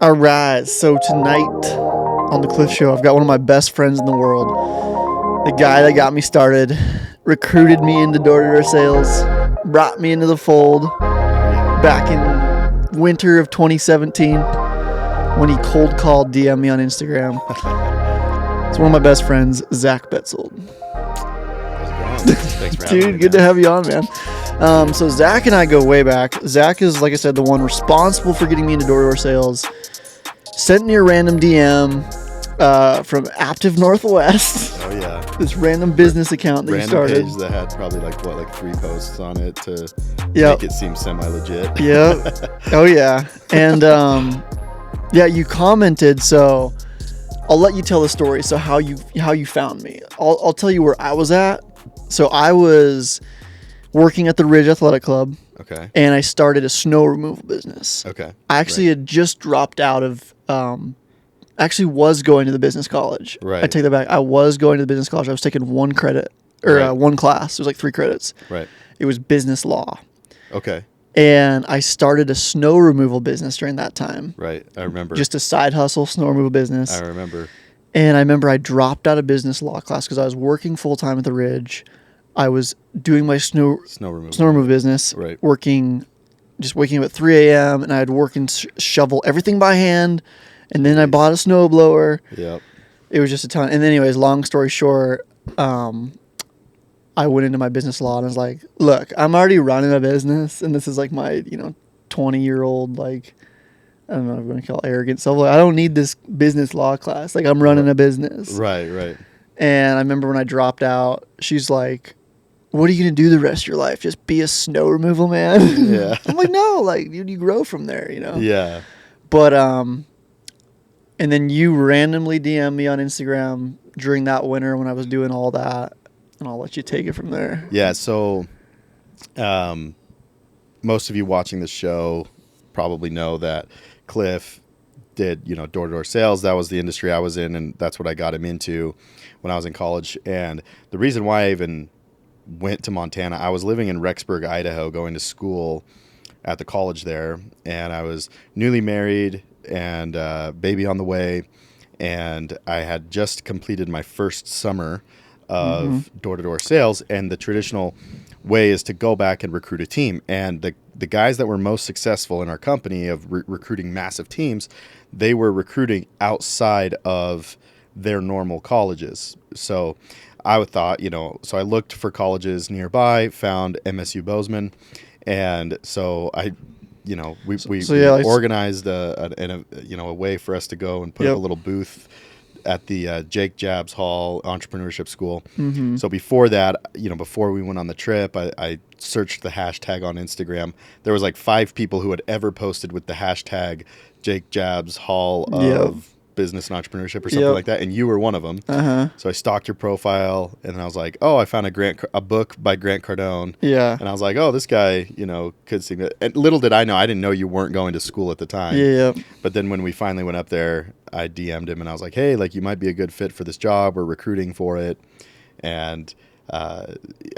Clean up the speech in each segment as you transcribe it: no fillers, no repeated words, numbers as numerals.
All right, so tonight on the Cliff Show, I've got one of my best friends in the world. The guy that got me started, recruited me into door-to-door sales, brought me into the fold back in winter of 2017 when he cold called DM me on Instagram. It's one of my best friends, Zack Betzsold. How's it going? Thanks for having me. Dude, good to have you on, man. So Zack and I go way back. Zack is, like I said, the one responsible for getting me into door-to-door sales. Sent me a random DM from Active Northwest. Oh yeah. This random business account that you Random started. page that had probably like 3 posts on it to Yep. make it seem semi-legit. Yeah. Oh yeah. And yeah, you commented. So I'll let you tell the story. So how you found me. I'll tell you where I was at. So I was working at the Ridge Athletic Club. Okay. And I started a snow removal business. Okay. I actually had just dropped out of. Actually was going to the business college. Right. I take that back. I was going to the business college. I was taking one credit or Right. one class. It was like 3 credits. Right. It was business law. Okay. And I started a snow removal business during that time. Right. I remember. Just a side hustle, snow removal business. I remember. And I remember I dropped out of business law class because I was working full time at the Ridge. I was doing my snow removal business. Right. Just waking up at 3 a.m. and I'd work and shovel everything by hand. And then I bought a snow blower. Yep. It was just a ton. And anyways, long story short, I went into my business law and I was like, look, I'm already running a business. And this is like my, 20-year-old, like, I don't know what I'm going to call it, arrogant self. Like, I don't need this business law class. Like, I'm running a business. Right. Right. And I remember when I dropped out, she's like, what are you going to do the rest of your life? Just be a snow removal man? Yeah. I'm like, no, like, you grow from there, Yeah. But, and then you randomly DM me on Instagram during that winter when I was doing all that, and I'll let you take it from there. Yeah. So, most of you watching the show probably know that Cliff did, door-to-door sales. That was the industry I was in, and that's what I got him into when I was in college. And the reason why I even went to Montana, I was living in Rexburg, Idaho, going to school at the college there, and I was newly married and baby on the way, and I had just completed my first summer of door-to-door sales, and the traditional way is to go back and recruit a team. And the guys that were most successful in our company of recruiting massive teams, they were recruiting outside of their normal colleges. So I thought, so I looked for colleges nearby, found MSU Bozeman, and so I we organized a way for us to go and put up a little booth at the Jake Jabs Hall Entrepreneurship School. Mm-hmm. So before that, before we went on the trip, I searched the hashtag on Instagram. There was like 5 people who had ever posted with the hashtag Jake Jabs Hall of Business and Entrepreneurship or something like that, and you were one of them. So I stalked your profile, and then I was like, oh, I found a book by Grant Cardone. Yeah. And I was like, oh, this guy, could see that. And little did I know, I didn't know you weren't going to school at the time. Yeah. But then when we finally went up there, I DM'd him, and I was like, hey, like, you might be a good fit for this job. We're recruiting for it. And I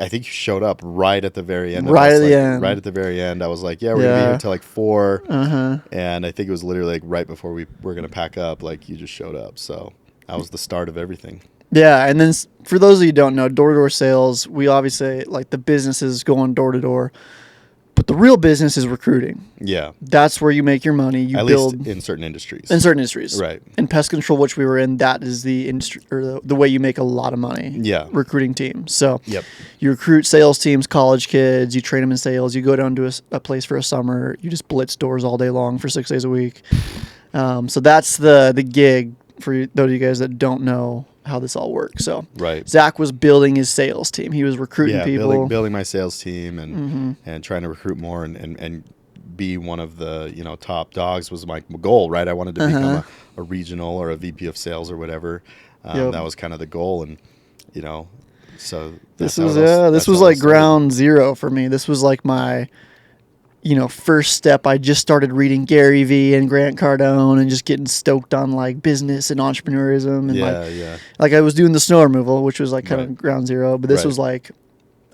think you showed up right at the very end. Right at the very end. I was like, yeah, we're going to be here until like 4. And I think it was literally like right before we were going to pack up, like you just showed up. So that was the start of everything. Yeah. And then for those of you who don't know, door-to-door sales, we obviously, like, the businesses going door-to-door. But the real business is recruiting. Yeah. That's where you make your money. You build least in certain industries. Right. In pest control, which we were in, that is the industry or the way you make a lot of money. Yeah. Recruiting teams. So you recruit sales teams, college kids, you train them in sales, you go down to a place for a summer, you just blitz doors all day long for 6 days a week. So that's the gig for those of you guys that don't know how this all works. So Zack was building his sales team. He was recruiting people. Building my sales team and trying to recruit more and be one of the top dogs was my goal, right? I wanted to become a regional or a VP of sales or whatever. That was kind of the goal, and so this was like ground zero for me. This was like my first step. I just started reading Gary Vee and Grant Cardone and just getting stoked on like business and entrepreneurism. And like I was doing the snow removal, which was like kind of ground zero. But this was like,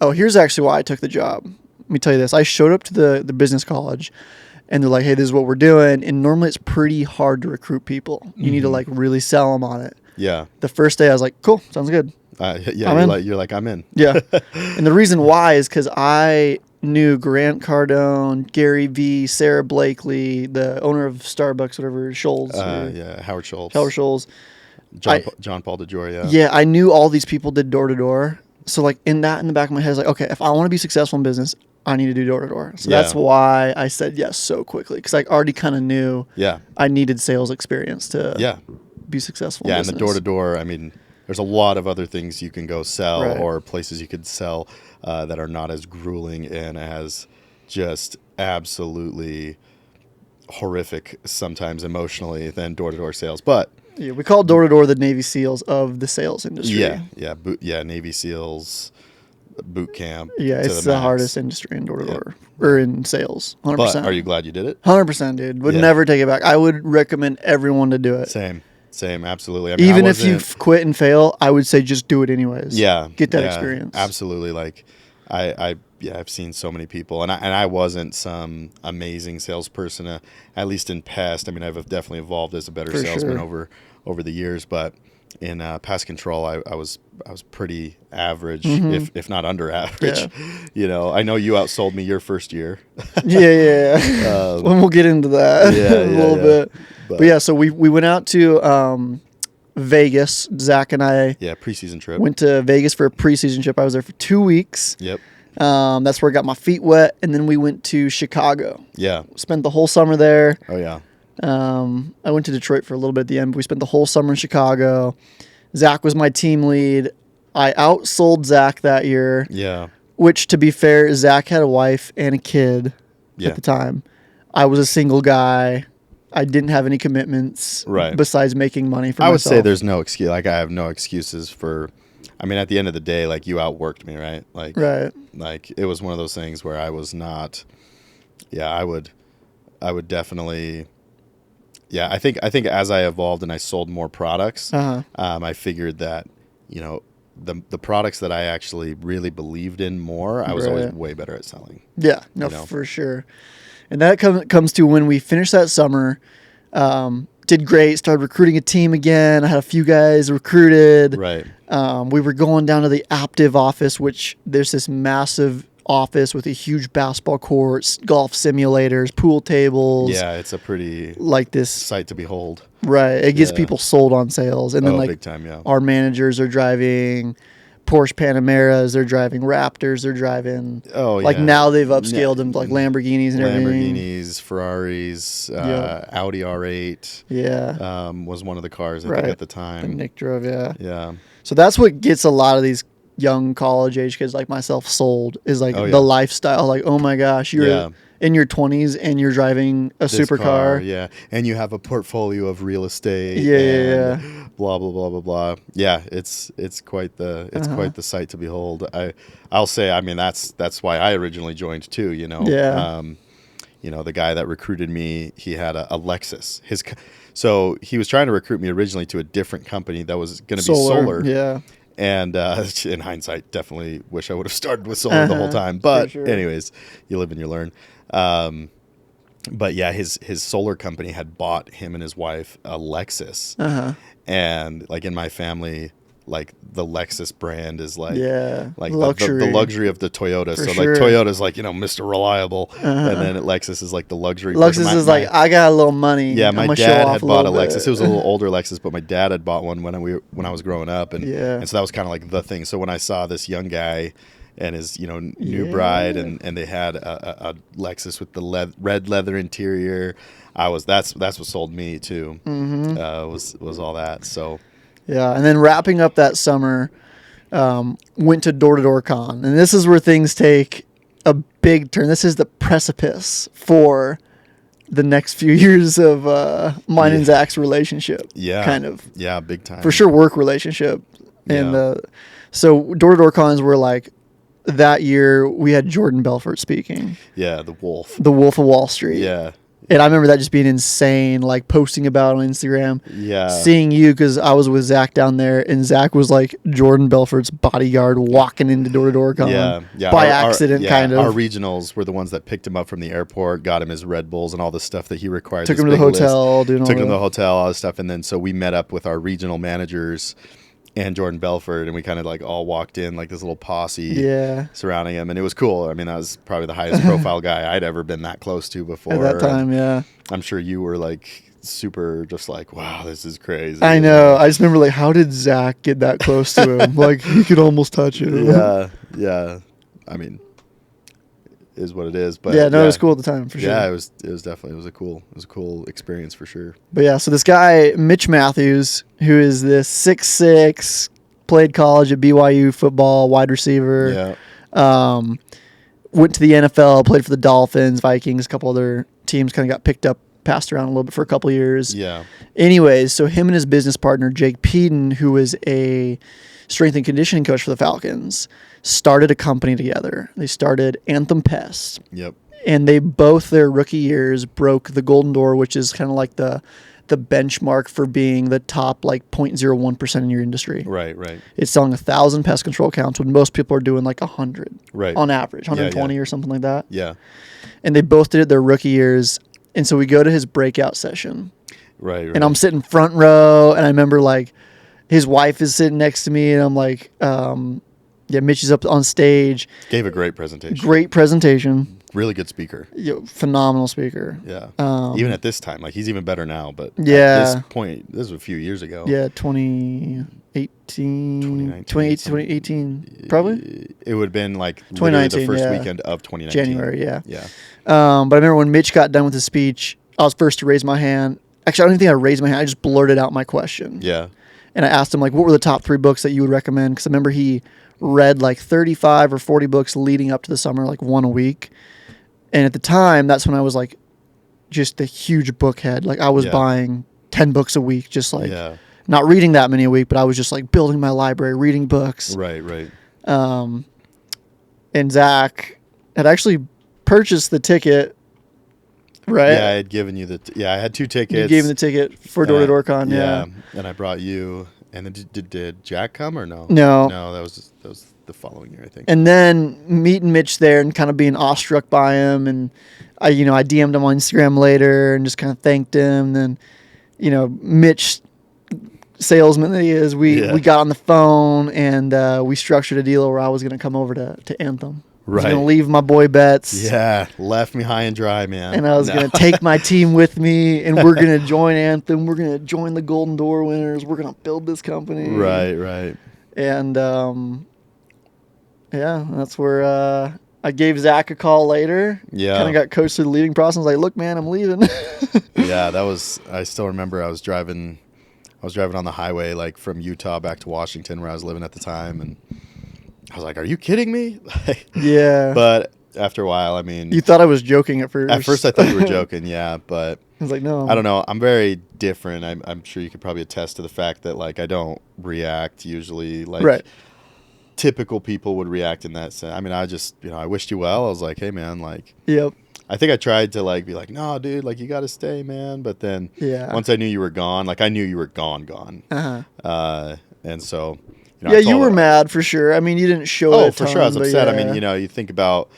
oh, here's actually why I took the job. Let me tell you this. I showed up to the business college and they're like, hey, this is what we're doing. And normally it's pretty hard to recruit people. You need to like really sell them on it. Yeah. The first day I was like, cool, sounds good. You're like, I'm in. Yeah. And the reason why is because I knew Grant Cardone, Gary V, Sarah Blakely, the owner of Starbucks, whatever, Scholes. Howard Schultz. Howard Scholes. John Paul DeJoria. Yeah, I knew all these people did door to door. So like in the back of my head, I was like, okay, if I want to be successful in business, I need to do door to door. So that's why I said yes so quickly, because I already kind of knew I needed sales experience to be successful. Yeah, in and the door to door, I mean, there's a lot of other things you can go sell or places you could sell that are not as grueling and as just absolutely horrific sometimes emotionally than door to door sales. But yeah, we call door to door the Navy SEALs of the sales industry. Navy SEALs boot camp. Yeah, it's the hardest industry in door to door or in sales. 100%. But are you glad you did it? 100%, dude. Would never take it back. I would recommend everyone to do it. Same, absolutely. I mean, even if you quit and fail, I would say just do it anyways. Yeah, get that experience. Absolutely. Like, I've seen so many people, and I wasn't some amazing salesperson, at least in pest. I mean, I've definitely evolved as a better salesman over the years, but in pest control, I was pretty average, if not under average. Yeah. You know, I know you outsold me your first year. Yeah. And we'll get into that a little bit. But yeah, so we went out to Vegas. Zack and I. Yeah, preseason trip. Went to Vegas for a preseason trip. I was there for 2 weeks. Yep. That's where I got my feet wet, and then we went to Chicago. Yeah. Spent the whole summer there. Oh yeah. I went to Detroit for a little bit at the end, but we spent the whole summer in Chicago. Zack was my team lead. I outsold Zack that year. Yeah. Which, to be fair, Zack had a wife and a kid at the time. I was a single guy. I didn't have any commitments besides making money for myself. I would say there's no excuse. Like, I have no excuses for... I mean, at the end of the day, like, you outworked me, right? Like, like, it was one of those things where I was not... Yeah, I would definitely... Yeah, I think as I evolved and I sold more products, I figured that, you know, the products that I actually really believed in more, I was always way better at selling. Yeah, no, for sure. And that comes to when we finished that summer, did great, started recruiting a team again. I had a few guys recruited. Right. We were going down to the Aptiv office, which there's this massive office with a huge basketball courts, golf simulators, pool tables. Yeah, it's a pretty like this sight to behold. Right. It gets people sold on sales. And then like big time, our managers are driving Porsche Panameras, they're driving Raptors, they're driving like now they've upscaled them to like Lamborghinis and everything. Lamborghinis, Ferraris, Audi R8 was one of the cars I think at the time. And Nick drove, Yeah. So that's what gets a lot of these young college age kids like myself sold is like the lifestyle. Like, oh my gosh, you're in your 20s and you're driving a supercar. Yeah. And you have a portfolio of real estate. Yeah. Blah, blah, blah, blah, blah. Yeah. It's quite the sight to behold. I'll say, I mean, that's why I originally joined too, you know. Yeah. You know, the guy that recruited me, he had a Lexus. So he was trying to recruit me originally to a different company that was going to be solar. Yeah. And in hindsight, definitely wish I would have started with solar the whole time. But anyways, you live and you learn. But yeah, his solar company had bought him and his wife a Lexus. And like in my family, like the Lexus brand is like luxury. The luxury of the Toyota. So like Toyota's like, you know, Mr. Reliable. And then Lexus is like the luxury. Lexus is like, I got a little money. Yeah, my dad had bought a Lexus. It was a little older Lexus, but my dad had bought one when I was growing up. And so that was kind of like the thing. So when I saw this young guy and his, you know, new bride and they had a Lexus with the red leather interior, that's what sold me too. Was all that. So yeah, and then wrapping up that summer, went to Door-to-Door Con. And this is where things take a big turn. This is the precipice for the next few years of mine and Zach's relationship. Yeah. Kind of. Yeah, big time. For sure, work relationship. And so Door-to-Door Cons were like, that year we had Jordan Belfort speaking. Yeah, the Wolf. The Wolf of Wall Street. Yeah. And I remember that just being insane, like posting about it on Instagram. Yeah. Seeing you, because I was with Zach down there, and Zach was like Jordan Belfort's bodyguard walking into door-to-door con. Yeah. By accident, kind of. Our regionals were the ones that picked him up from the airport, got him his Red Bulls and all the stuff that he required. Took him to the hotel. Took him to the hotel, all this stuff. And then so we met up with our regional managers and Jordan Belfort, and we kind of like all walked in like this little posse surrounding him, and it was cool. I mean, that was probably the highest profile guy I'd ever been that close to before. At that time, yeah. I'm sure you were like super just like, wow, this is crazy. I know. I just remember like, how did Zach get that close to him? Like, he could almost touch him. Yeah. I mean, is what it is, but it was cool at the time for sure. Yeah, it was definitely a cool experience for sure. But yeah, so this guy Mitch Matthews, who is this 6'6", played college at BYU football, wide receiver. Yeah. Went to the NFL, played for the Dolphins, Vikings, a couple other teams, kind of got picked up, passed around a little bit for a couple of years. Yeah. Anyways, so him and his business partner Jake Peden, who is a strength and conditioning coach for the Falcons, started a company together. They started Anthem Pest. Yep. And they both, their rookie years, broke the Golden Door, which is kind of like the benchmark for being the top like 0.01% in your industry. Right. It's selling 1,000 pest control counts when most people are doing like 100 on average, 120 or something like that. Yeah. And they both did it their rookie years. And so we go to his breakout session. Right. And I'm sitting front row, and I remember like his wife is sitting next to me, and I'm like, Mitch is up on stage. Gave a great presentation. Really good speaker. Phenomenal speaker. Yeah. Even at this time, like he's even better now, but at this point, this was a few years ago. Yeah, 2018, probably? It would have been like 2019, the first weekend of 2019. January, yeah. Yeah. But I remember when Mitch got done with his speech, I was first to raise my hand. Actually, I don't even think I raised my hand. I just blurted out my question. Yeah. And I asked him, like, what were the top 3 books that you would recommend? Because I remember he read like 35 or 40 books leading up to the summer, like one a week. And at the time, that's when I was like just a huge book head. Like I was buying 10 books a week, just like not reading that many a week, but I was just like building my library, reading books. Right. And Zach had actually purchased the ticket, right? Yeah, I had given you I had 2 tickets. You gave him the ticket for Door-to-Door Con, yeah. And I brought you, and then did Jack come or no? No, that was the following year, I think. And then meeting Mitch there and kind of being awestruck by him, and I DM'd him on Instagram later and just kind of thanked him. And then, Mitch, salesman that he is, we got on the phone and we structured a deal where I was going to come over to Anthem. I was going to leave my boy Betts. Yeah, left me high and dry, man. And I was going to take my team with me, and we're going to join Anthem. We're going to join the Golden Door winners. We're going to build this company. Right. And that's where I gave Zach a call later. Yeah. Kind of got coached through the leading process. I was like, look, man, I'm leaving. Yeah, I still remember I was driving on the highway like from Utah back to Washington where I was living at the time, and I was like, are you kidding me? Yeah. But after a while, I mean, you thought I was joking at first. At first I thought you were joking, yeah, but I was like, no. I don't know. I'm very different. I'm sure you could probably attest to the fact that like I don't react usually like typical people would react in that sense. I mean, I just, I wished you well. I was like, hey man, like, yep. I think I tried to like be like, no, dude, like you got to stay, man. But then once I knew you were gone, like I knew you were gone. Uh-huh. And so, you were mad for sure. I mean, you didn't show it. Oh, for sure. I was upset. I mean, you think about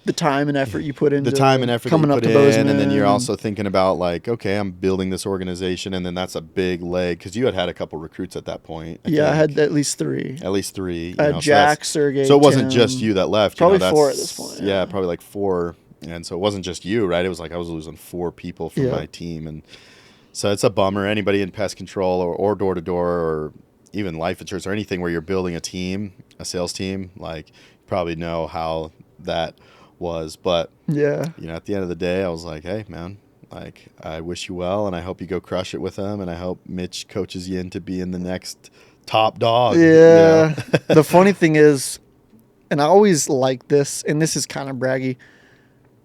the time and effort you put into coming up to Bozeman, and then you're also thinking about like, okay, I'm building this organization, and then that's a big leg because you had a couple recruits at that point. I had at least 3. I had Jack, Sergey. So it wasn't just you that left. Probably 4 at this point. Yeah, probably like 4, and so it wasn't just you, right? It was like I was losing 4 people from my team, and so it's a bummer. Anybody in pest control or door to door or even life insurance or anything where you're building a team, a sales team, like you probably know how that was. But at the end of the day, I was like, hey man, like I wish you well, and I hope you go crush it with them, and I hope Mitch coaches you into being the next top dog. The funny thing is, and I always like this, and this is kind of braggy,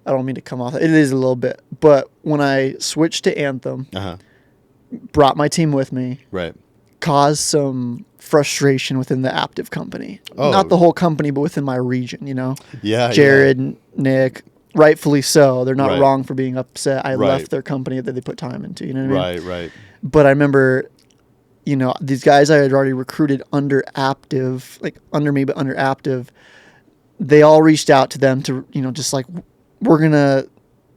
I don't mean to come off, it is a little bit, but when I switched to Anthem, brought my team with me, caused some frustration within the Aptive company. Not the whole company, but within my region, Yeah. Jared, Nick, rightfully so. They're not Right. wrong for being upset. I Right. left their company that they put time into. You know what I mean? Right. But I remember, these guys I had already recruited under me, but under Aptive, they all reached out to them to, just like, we're going to,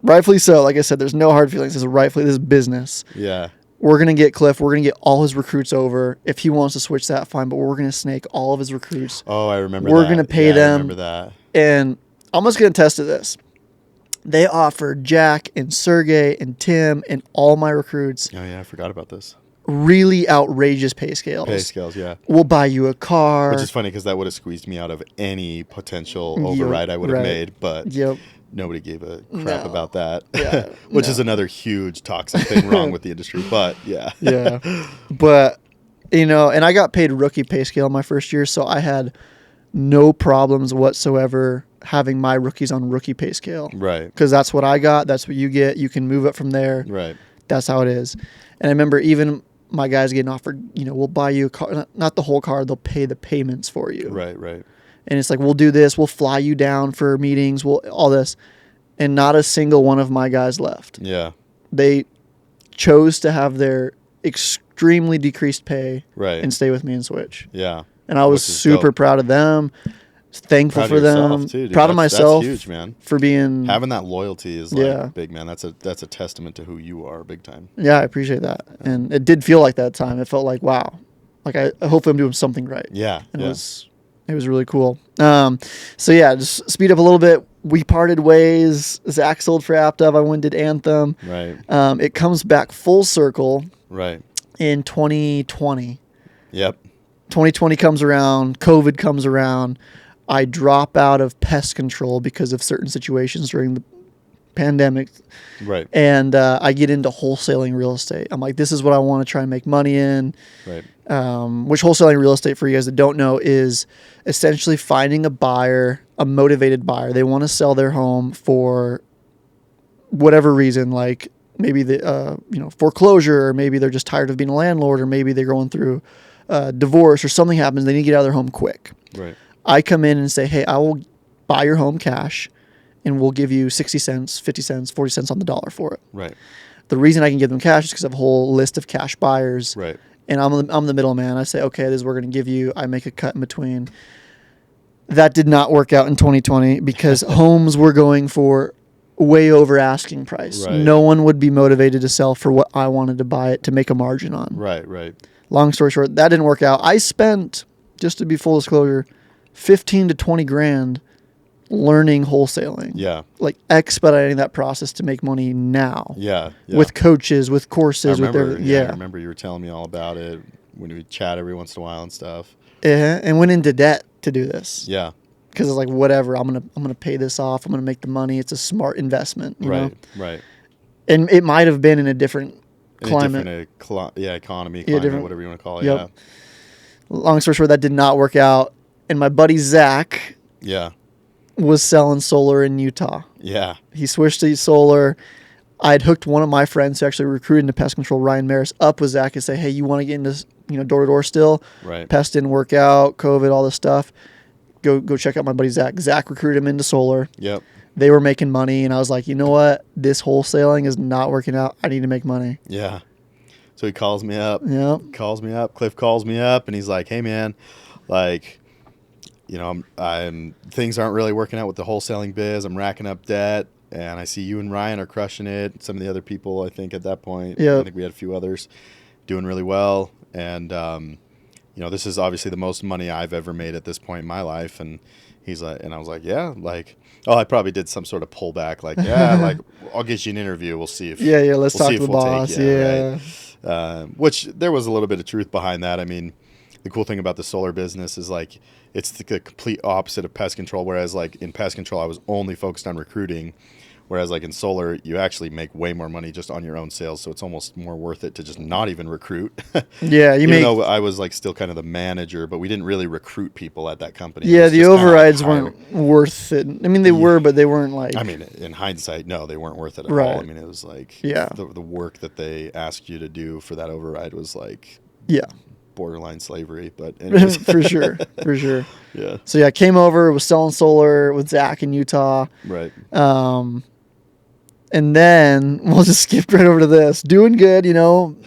rightfully so, like I said, there's no hard feelings. This is business. Yeah. We're going to get Cliff. We're going to get all his recruits over. If he wants to switch that, fine. But we're going to snake all of his recruits. Oh, I remember We're that. going to pay them. I remember that. And I'm just going to attest to this. They offered Jack and Sergey and Tim and all my recruits Oh, yeah. I forgot about this. really outrageous pay scales. Yeah. We'll buy you a car. Which is funny because that would have squeezed me out of any potential override I would have made. But nobody gave a crap about that. Yeah, Which is another huge toxic thing wrong with the industry. But yeah. Yeah. But, and I got paid rookie pay scale my first year. So I had no problems whatsoever having my rookies on rookie pay scale. Right. Because that's what I got. That's what you get. You can move up from there. Right. That's how it is. And I remember even my guys getting offered, we'll buy you a car, not the whole car, they'll pay the payments for you. Right. And it's like, we'll do this, we'll fly you down for meetings, all this. And not a single one of my guys left. Yeah. They chose to have their extremely decreased pay and stay with me and switch. Yeah. And I was super proud of them. Thankful for them. Too, proud of myself. That's huge, man. For being having that loyalty is big, man. That's a testament to who you are, big time. Yeah, I appreciate that. And it did feel like that time. It felt like, wow, like hopefully I'm doing something right. Yeah, and it was really cool. So yeah, just speed up a little bit. We parted ways. Zack sold for Aptive. I went and did Anthem. Right. It comes back full circle. Right. In 2020. Yep. 2020 comes around. COVID comes around. I drop out of pest control because of certain situations during the pandemic. Right. And I get into wholesaling real estate. I'm like, this is what I want to try and make money in. Right. Which wholesaling real estate, for you guys that don't know, is essentially finding a buyer, a motivated buyer. They want to sell their home for whatever reason, like maybe the foreclosure, or maybe they're just tired of being a landlord, or maybe they're going through divorce or something happens. They need to get out of their home quick. Right. I come in and say, hey, I will buy your home cash and we'll give you 60 cents, 50 cents, 40 cents on the dollar for it. Right. The reason I can give them cash is because I have a whole list of cash buyers. Right. And I'm the middleman. I say, okay, this is what we're going to give you. I make a cut in between. That did not work out in 2020 because homes were going for way over asking price. Right. No one would be motivated to sell for what I wanted to buy it to make a margin on. Right. Long story short, that didn't work out. I spent, just to be full disclosure, 15 to 20 grand learning wholesaling. Yeah. Like expediting that process to make money now. Yeah. With coaches, with courses, with everything. Yeah. I remember you were telling me all about it when we chat every once in a while and stuff. Yeah. And went into debt to do this. Yeah. Because it's like, whatever, I'm gonna pay this off. I'm gonna make the money. It's a smart investment. You know? Right. And it might have been in a different climate. Economy, whatever you want to call it. Yep. Yeah. Long story short, that did not work out. And my buddy Zack was selling solar in Utah. Yeah. He switched to solar. I'd hooked one of my friends who actually recruited into pest control, Ryan Maris, up with Zack and say, hey, you want to get into door-to-door still? Right. Pest didn't work out, COVID, all this stuff. Go check out my buddy Zack. Zack recruited him into solar. Yep. They were making money, and I was like, you know what? This wholesaling is not working out. I need to make money. Yeah. So he calls me up. Yeah. Cliff calls me up, and he's like, hey, man, like, I'm things aren't really working out with the wholesaling biz. I'm racking up debt, and I see you and Ryan are crushing it. Some of the other people, I think, at that point, I think we had a few others doing really well. And, this is obviously the most money I've ever made at this point in my life. And he's like, and I was like, yeah, like, I probably did some sort of pullback. Like, yeah, like, I'll get you an interview. We'll see if let's talk to the boss. Right? Which there was a little bit of truth behind that. I mean, the cool thing about the solar business is like it's the complete opposite of pest control. Whereas like in pest control, I was only focused on recruiting. Whereas like in solar, you actually make way more money just on your own sales. So it's almost more worth it to just not even recruit. Yeah. Even though I was like still kind of the manager, but we didn't really recruit people at that company. Yeah. The overrides weren't worth it. I mean, they were, but they weren't like. I mean, in hindsight, no, they weren't worth it at right. all. I mean, it was like the work that they asked you to do for that override was like borderline slavery, but anyways. For sure. Yeah. So yeah, came over, was selling solar with Zack in Utah. Right. And then we'll just skip right over to this. Doing good,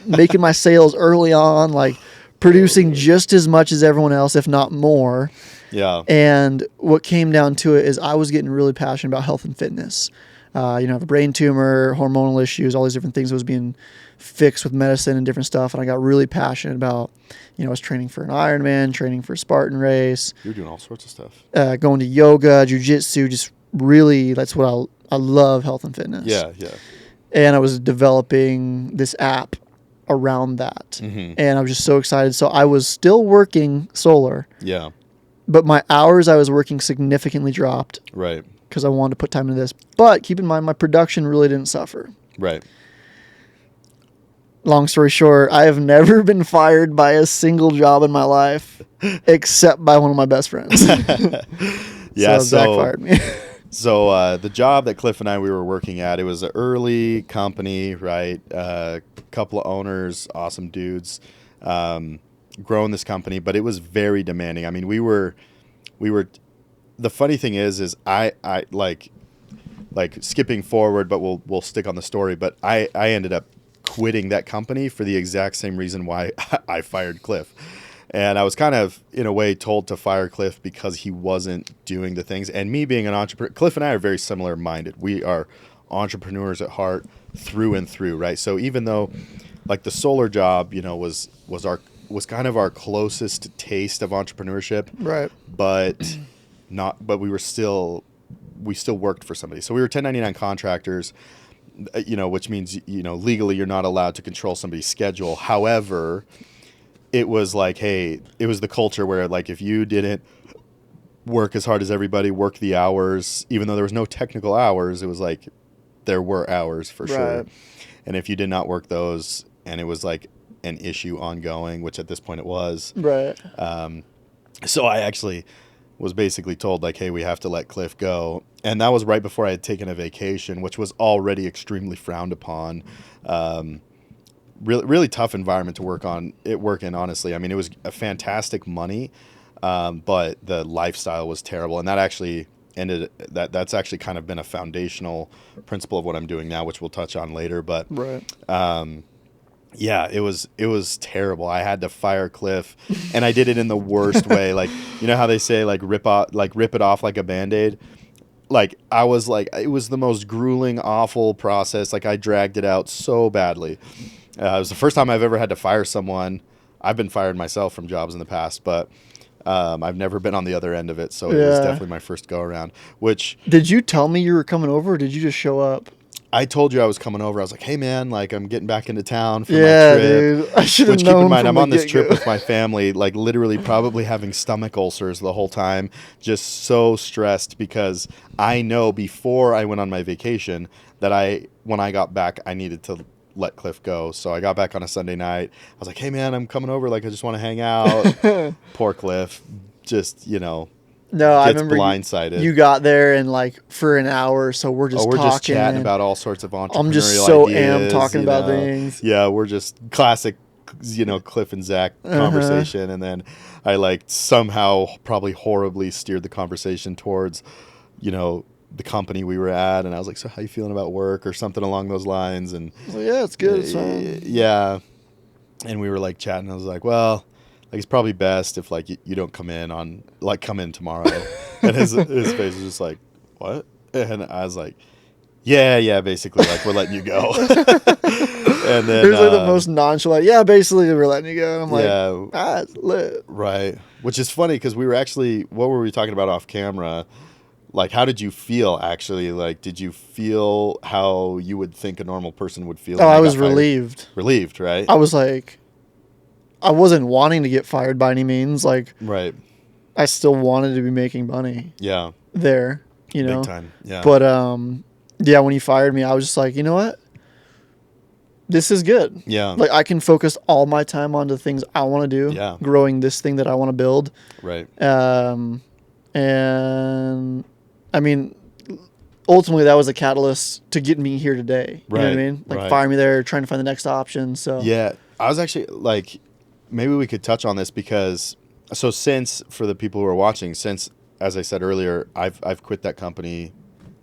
making my sales early on, like producing just as much as everyone else, if not more. Yeah. And what came down to it is I was getting really passionate about health and fitness. I have a brain tumor, hormonal issues, all these different things that was being fixed with medicine and different stuff. And I got really passionate about, I was training for an Ironman, training for a Spartan race. You're doing all sorts of stuff. Going to yoga, jiu-jitsu, just really, that's what I love health and fitness. Yeah. And I was developing this app around that. Mm-hmm. And I was just so excited. So I was still working solar. Yeah. But my hours I was working significantly dropped. Right. Because I wanted to put time into this. But keep in mind, my production really didn't suffer. Right. Long story short, I have never been fired by a single job in my life except by one of my best friends. Yeah, so Zack fired me. So the job that Cliff and I, we were working at, it was an early company, right? A couple of owners, awesome dudes, growing this company, but it was very demanding. I mean, we were. The funny thing is I like skipping forward, but we'll stick on the story. But I ended up quitting that company for the exact same reason why I fired Cliff. And I was kind of, in a way, told to fire Cliff because he wasn't doing the things. And me being an entrepreneur, Cliff and I are very similar minded. We are entrepreneurs at heart through and through, right? So even though like the solar job, was kind of our closest taste of entrepreneurship. Right. But we still worked for somebody. So we were 1099 contractors, which means, legally you're not allowed to control somebody's schedule. However, it was like, hey, it was the culture where like if you didn't work as hard as everybody, work the hours, even though there was no technical hours, it was like there were hours for sure. And if you did not work those and it was like an issue ongoing, which at this point it was. Right. So I actually was basically told like, hey, we have to let Cliff go. And that was right before I had taken a vacation, which was already extremely frowned upon. Really tough environment to work in, honestly. I mean, it was a fantastic money, but the lifestyle was terrible. And that actually that's actually kind of been a foundational principle of what I'm doing now, which we'll touch on later. But right. Yeah, it was terrible. I had to fire Cliff, and I did it in the worst way. Like, you know how they say like rip it off like a Band-Aid? Like it was the most grueling, awful process. Like I dragged it out so badly. It was the first time I've ever had to fire someone. I've been fired myself from jobs in the past, but I've never been on the other end of it. So it was definitely my first go around. Which did you tell me you were coming over, or did you just show up? I told you I was coming over. I was like, hey, man, like I'm getting back into town for my trip. Dude. I should have known. Which, keep in mind, I'm on this trip with my family, like literally probably having stomach ulcers the whole time, just so stressed because I know before I went on my vacation that when I got back, I needed to let Cliff go. So I got back on a Sunday night. I was like, hey, man, I'm coming over. Like, I just want to hang out. Poor Cliff. Just, No, I remember blindsided. You got there and like for an hour, so we're just talking. Just chatting about all sorts of entrepreneurial I'm just so ideas, amped talking about things. Yeah, we're just classic, Cliff and Zack conversation, and then I like somehow probably horribly steered the conversation towards, the company we were at, and I was like, so how you feeling about work or something along those lines, and yeah, it's good. It's fine. Yeah, and we were like chatting. I was like, well. Like it's probably best if like you don't come in tomorrow. And his face was just like, what? And I was like, yeah, basically like we're letting you go. And then there's like the most nonchalant. Yeah, basically we're letting you go. And I'm like, it's lit. Right. Which is funny because we were actually, what were we talking about off camera? Like, how did you feel actually? Like, did you feel how you would think a normal person would feel? Oh, I was relieved. Relieved, right? I was like. I wasn't wanting to get fired by any means. Like, right. I still wanted to be making money. Yeah. There, Big time. Yeah. But when he fired me, I was just like, you know what? This is good. Yeah. Like I can focus all my time on the things I want to do. Yeah. Growing this thing that I want to build. Right. And I mean, ultimately that was a catalyst to get me here today. You know what I mean? Like fire me there, trying to find the next option. So yeah, I was actually like. maybe we could touch on this because since, for the people who are watching, since, as I said earlier, I've quit that company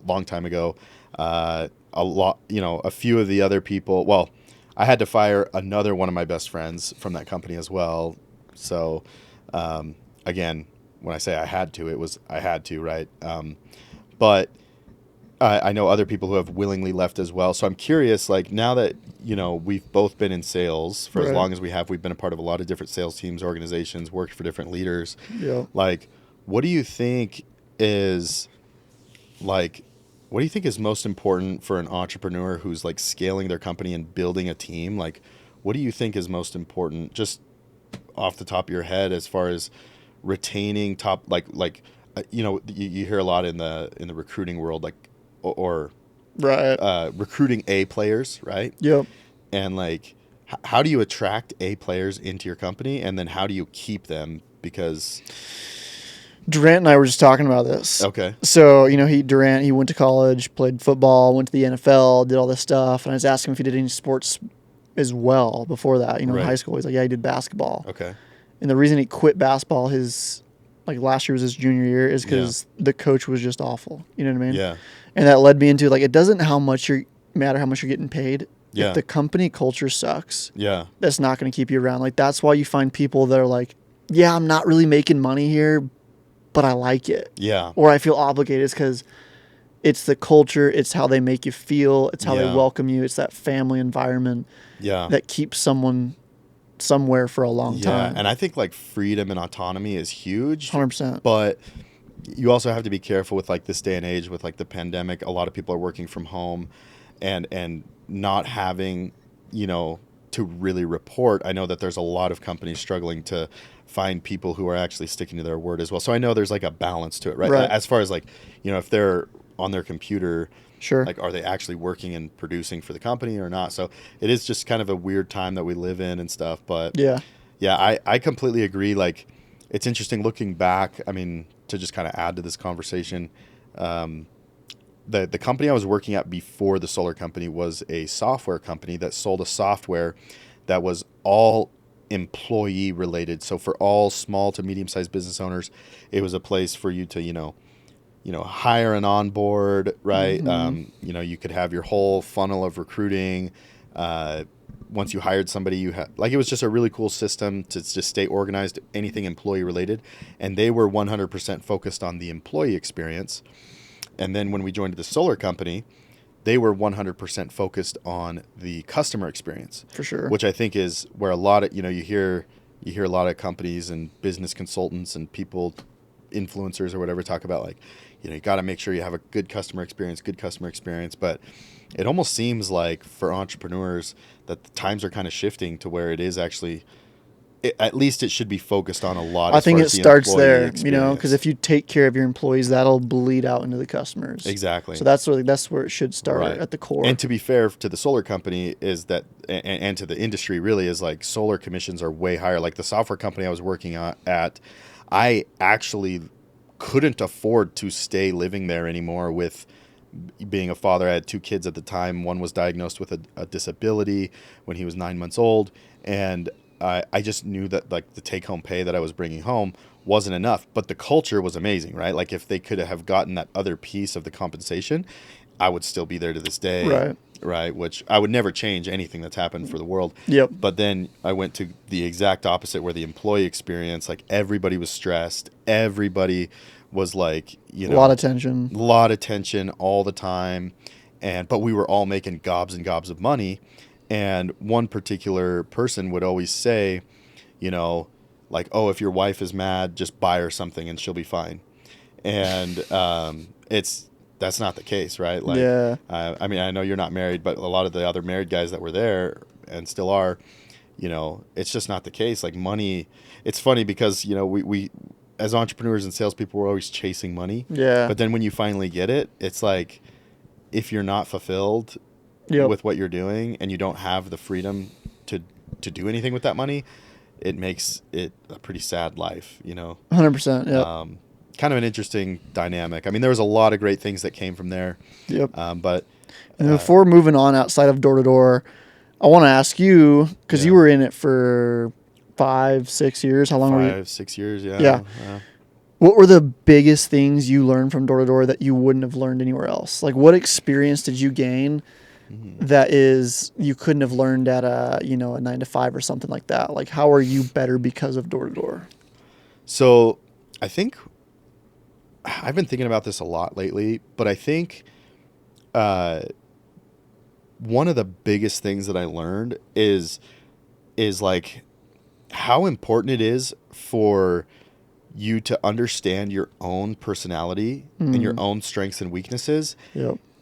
long time ago. A lot, a few of the other people, well, I had to fire another one of my best friends from that company as well. So, again, when I say I had to, I had to, right? But I know other people who have willingly left as well. So I'm curious, like, now that, we've both been in sales for as long as we've been a part of a lot of different sales teams, organizations, worked for different leaders. Yeah. Like, what do you think is most important for an entrepreneur who's like scaling their company and building a team? Like, what do you think is most important, just off the top of your head, as far as retaining top, you hear a lot in the recruiting world, like, or recruiting A players, right? Yep. And like, how do you attract A players into your company, and then how do you keep them? Because Durant and I were just talking about this. Okay. So, Durant, he went to college, played football, went to the NFL, did all this stuff. And I was asking him if he did any sports as well before that, in high school. He's like, yeah, he did basketball. Okay. And the reason he quit basketball last year was his junior year is because the coach was just awful. You know what I mean? Yeah. And that led me into, like, it doesn't matter how much you're getting paid. Yeah. If the company culture sucks, that's not going to keep you around. Like, that's why you find people that are like, yeah, I'm not really making money here, but I like it. Yeah. Or I feel obligated. It's because it's the culture. It's how they make you feel. It's how they welcome you. It's that family environment that keeps someone somewhere for a long time. And I think, like, freedom and autonomy is huge. 100%. But you also have to be careful with, like, this day and age with, like, the pandemic. A lot of people are working from home and not having, to really report. I know that there's a lot of companies struggling to find people who are actually sticking to their word as well. So I know there's, like, a balance to it, right? As far as, like, if they're on their computer, sure, like, are they actually working and producing for the company or not? So it is just kind of a weird time that we live in and stuff. But I completely agree. Like, it's interesting looking back. I mean, to just kind of add to this conversation, the company I was working at before the solar company was a software company that sold a software that was all employee related. So for all small to medium sized business owners, it was a place for you to, hire and onboard, right? Mm-hmm. You could have your whole funnel of recruiting. Once you hired somebody, it was just a really cool system to just stay organized, anything employee related. And they were 100% focused on the employee experience. And then when we joined the solar company, they were 100% focused on the customer experience. For sure. Which I think is where a lot of, you hear a lot of companies and business consultants and people, influencers or whatever, talk about, like, you got to make sure you have a good customer experience. But it almost seems like for entrepreneurs that the times are kind of shifting to where it is actually, at least it should be focused on a lot. I think it starts there, because if you take care of your employees, that'll bleed out into the customers. Exactly. So that's where it should start at the core. And to be fair to the solar company is that, and to the industry really, is like solar commissions are way higher. Like the software company I was working at, I actually couldn't afford to stay living there anymore with being a father. I had 2 kids at the time. One was diagnosed with a disability when he was 9 months old. And I just knew that, like, the take-home pay that I was bringing home wasn't enough. But the culture was amazing, right? Like, if they could have gotten that other piece of the compensation, I would still be there to this day. Right? Which I would never change anything that's happened for the world. Yep. But then I went to the exact opposite, where the employee experience, like, everybody was stressed. Everybody was, like, a lot of tension all the time. But we were all making gobs and gobs of money. And one particular person would always say, like, oh, if your wife is mad, just buy her something and she'll be fine. And that's not the case, right? Like, I mean, I know you're not married, but a lot of the other married guys that were there and still are, it's just not the case. Like, money, it's funny because, we as entrepreneurs and salespeople, we're always chasing money. Yeah. But then when you finally get it, it's like, if you're not fulfilled with what you're doing and you don't have the freedom to do anything with that money, it makes it a pretty sad life, 100%. Yeah. Kind of an interesting dynamic. I mean, there was a lot of great things that came from there. Yep. But and before moving on outside of door to door, I want to ask you, because you were in it for 5, 6 years? How long were you? 5, 6 years, yeah. Yeah. What were the biggest things you learned from door to door that you wouldn't have learned anywhere else? Like, what experience did you gain that is you couldn't have learned at a 9 to 5 or something like that? Like, how are you better because of door to door? So I think I've been thinking about this a lot lately, but I think one of the biggest things that I learned is like how important it is for you to understand your own personality and your own strengths and weaknesses,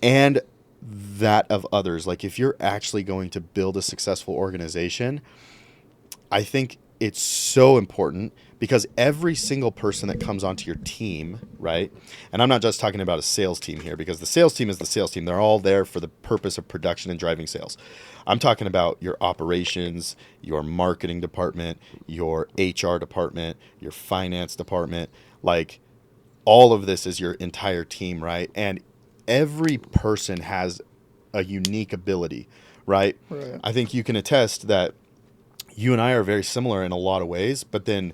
and that of others. Like, if you're actually going to build a successful organization, I think it's so important, because every single person that comes onto your team, right? And I'm not just talking about a sales team here, because the sales team is the sales team. They're all there for the purpose of production and driving sales. I'm talking about your operations, your marketing department, your HR department, your finance department. Like, all of this is your entire team, right? And every person has a unique ability, right? I think you can attest that you and I are very similar in a lot of ways, but then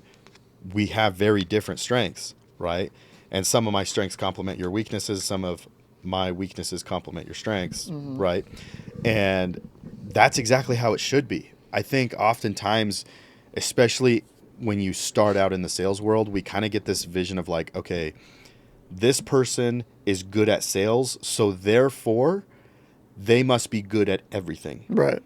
we have very different strengths, right? And some of my strengths complement your weaknesses. Some of my weaknesses complement your strengths, right? And that's exactly how it should be. I think oftentimes, especially when you start out in the sales world, we kind of get this vision of like, okay, this person is good at sales, so therefore they must be good at everything. Right.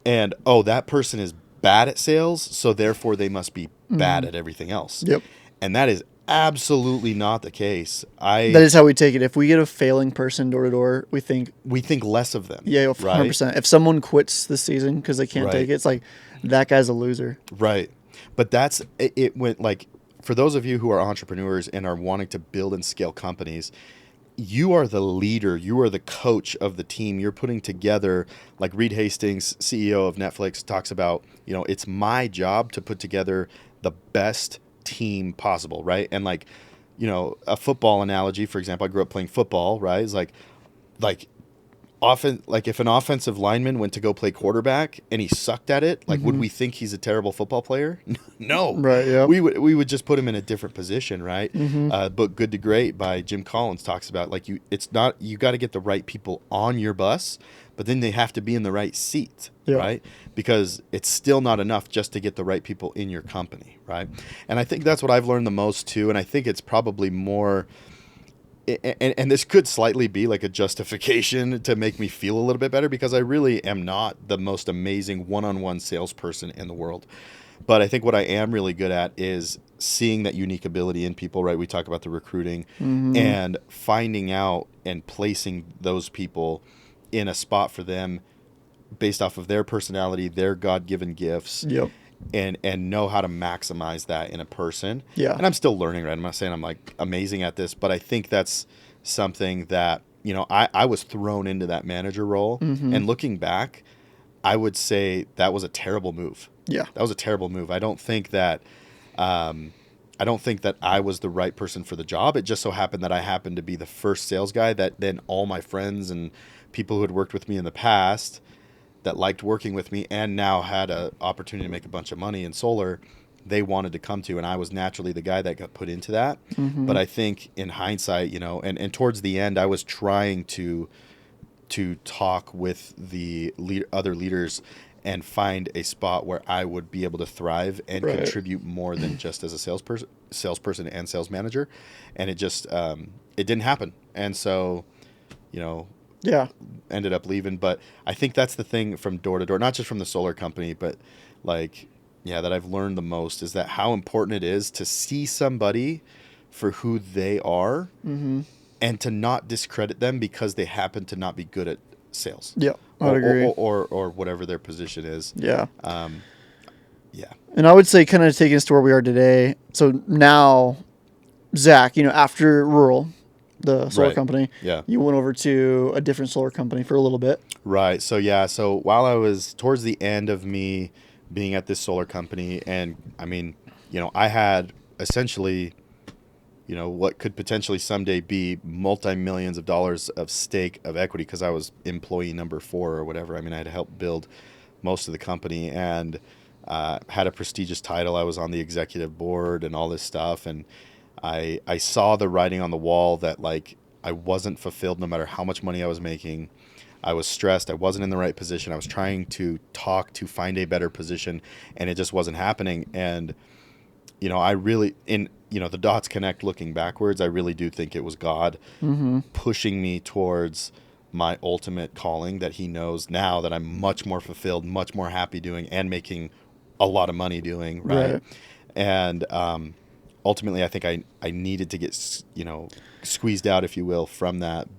And, oh, that person is bad at sales, so therefore they must be bad at everything else. Yep. And that is absolutely not the case. That is how we take it. If we get a failing person door to door, we think less of them. Yeah, 100%. Right? If someone quits this season because they can't take it, it's like, that guy's a loser. Right. But that's it. Went like, for those of you who are entrepreneurs and are wanting to build and scale companies, you are the leader. You are the coach of the team. You're putting together, like Reed Hastings, CEO of Netflix, talks about, it's my job to put together the best team possible, right? And like, a football analogy, for example, I grew up playing football, right? It's like often, like if an offensive lineman went to go play quarterback and he sucked at it, like would we think he's a terrible football player? No. Right, yeah. We would just put him in a different position, right? But Good to Great by Jim Collins talks about like you got to get the right people on your bus, but then they have to be in the right seat, right? Because it's still not enough just to get the right people in your company, right? And I think that's what I've learned the most too, and I think it's probably more. And this could slightly be like a justification to make me feel a little bit better, because I really am not the most amazing one-on-one salesperson in the world. But I think what I am really good at is seeing that unique ability in people, right? We talk about the recruiting and finding out and placing those people in a spot for them based off of their personality, their God-given gifts. Yep. And know how to maximize that in a person. Yeah. And I'm still learning, right? I'm not saying I'm like amazing at this, but I think that's something that, I was thrown into that manager role. And looking back, I would say that was a terrible move. Yeah. That was a terrible move. I don't think that I was the right person for the job. It just so happened that I happened to be the first sales guy that then all my friends and people who had worked with me in the past that liked working with me and now had an opportunity to make a bunch of money in solar, they wanted to come to, and I was naturally the guy that got put into that. But I think in hindsight, and towards the end, I was trying to talk with the other leaders and find a spot where I would be able to thrive and contribute more than just as a salesperson and sales manager. And it just, it didn't happen. And so, ended up leaving. But I think that's the thing from door to door, not just from the solar company, but like, that I've learned the most is that how important it is to see somebody for who they are and to not discredit them because they happen to not be good at sales. Yeah, I agree. Or whatever their position is. Yeah. And I would say, kind of taking us to where we are today. So now, Zach, after rural, the solar company, you went over to a different solar company for a little bit. Right. So while I was towards the end of me being at this solar company, and I mean, I had essentially, what could potentially someday be multi-millions of dollars of stake of equity, because I was employee number 4 or whatever. I mean, I had helped build most of the company, and had a prestigious title. I was on the executive board and all this stuff. And I saw the writing on the wall that like I wasn't fulfilled no matter how much money I was making. I was stressed. I wasn't in the right position. I was trying to talk to find a better position, and it just wasn't happening. And, I really, the dots connect looking backwards. I really do think it was God pushing me towards my ultimate calling that he knows now that I'm much more fulfilled, much more happy doing, and making a lot of money doing. Right. And, ultimately, I think I needed to get, squeezed out, if you will, from that.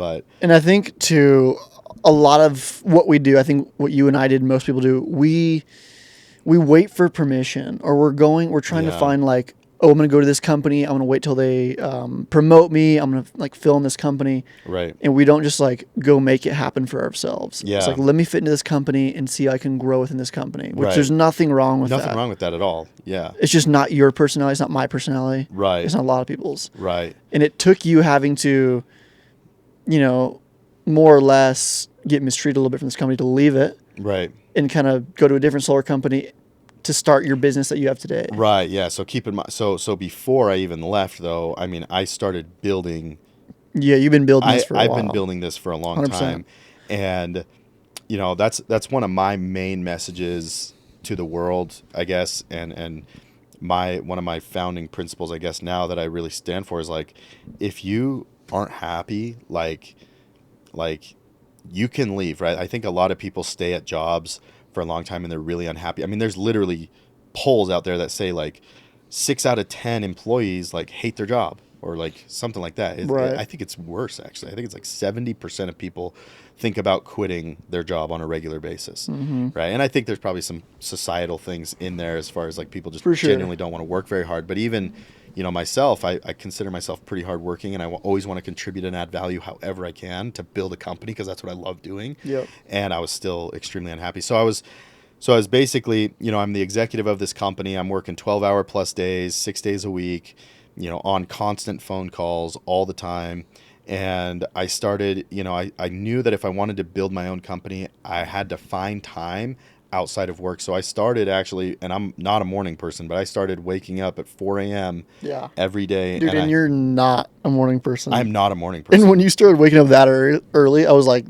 And I think too, a lot of what we do, I think what you and I did, most people do, we wait for permission, or we're trying to find like, oh, I'm going to go to this company. I'm going to wait till they promote me. I'm going to like fill in this company. Right. And we don't just like go make it happen for ourselves. Yeah. It's like, let me fit into this company and see how I can grow within this company, which there's nothing wrong with that. Nothing wrong with that at all. Yeah. It's just not your personality. It's not my personality. Right. It's not a lot of people's. Right. And it took you having to, more or less get mistreated a little bit from this company to leave it. Right. And kind of go to a different solar company to start your business that you have today. Right. Yeah. So keep in mind. So before I even left, though, I mean, I started building. Yeah, you've been building this for a while. I've been building this for a long 100%. Time, and that's one of my main messages to the world, I guess, and one of my founding principles, I guess, now that I really stand for is like, if you aren't happy, like you can leave, right? I think a lot of people stay at jobs for a long time and they're really unhappy. I mean, there's literally polls out there that say like 6 out of 10 employees like hate their job or like something like that. Right. I think it's worse, actually. I think it's like 70% of people think about quitting their job on a regular basis, right? And I think there's probably some societal things in there as far as like people just genuinely don't want to work very hard. But even myself, I consider myself pretty hardworking, and I always want to contribute and add value however I can to build a company because that's what I love doing. Yep. And I was still extremely unhappy. So I was basically, I'm the executive of this company. I'm working 12-hour plus days, 6 days a week, on constant phone calls all the time. And I started, I knew that if I wanted to build my own company, I had to find time outside of work. So I started actually, and I'm not a morning person, but I started waking up at 4 a.m. Every day. Dude, and you're not a morning person. I'm not a morning person. And when you started waking up that early, I was like,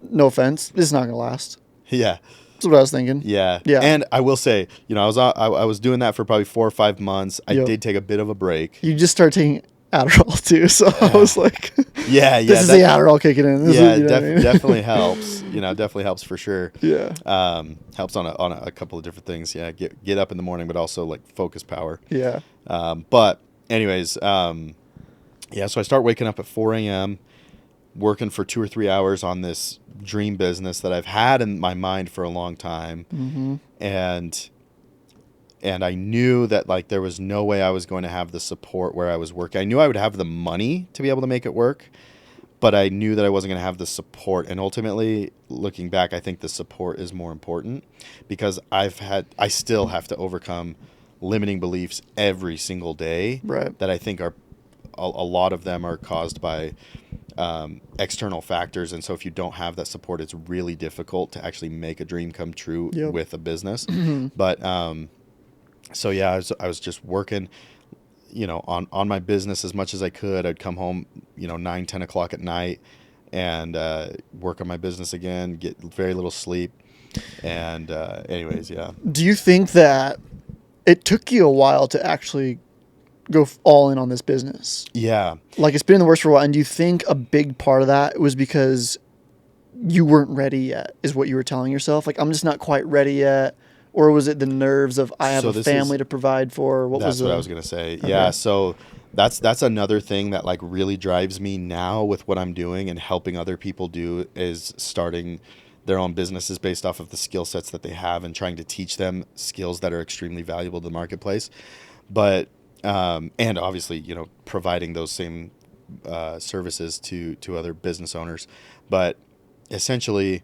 no offense, this is not going to last. Yeah. That's what I was thinking. Yeah. And I will say, I was doing that for probably 4 or 5 months. I did take a bit of a break. You just started taking Adderall too, so I was like, this is the Adderall kicking in. Definitely helps. Definitely helps for sure. Yeah. Helps on a couple of different things. Yeah, get up in the morning, but also like focus power. Yeah. But anyways, so I start waking up at 4 a.m., working for 2 or 3 hours on this dream business that I've had in my mind for a long time. And I knew that like there was no way I was going to have the support where I was working. I knew I would have the money to be able to make it work, but I knew that I wasn't going to have the support. And ultimately, looking back, I think the support is more important because I still have to overcome limiting beliefs every single day. Right. That I think are a lot of them are caused by external factors. And so if you don't have that support, it's really difficult to actually make a dream come true with a business. But so yeah, I was just working, on my business as much as I could. I'd come home, 9, 10 o'clock at night and work on my business again, get very little sleep. And anyways, yeah. Do you think that it took you a while to actually go all in on this business? Yeah. Like it's been in the works for a while. And do you think a big part of that was because you weren't ready yet, is what you were telling yourself? Like, I'm just not quite ready yet. Or was it the nerves of I have a family to provide for? That's what I was going to say. Okay. Yeah. So that's another thing that like really drives me now with what I'm doing and helping other people do is starting their own businesses based off of the skill sets that they have and trying to teach them skills that are extremely valuable to the marketplace. But, and obviously, providing those same services to other business owners. But essentially,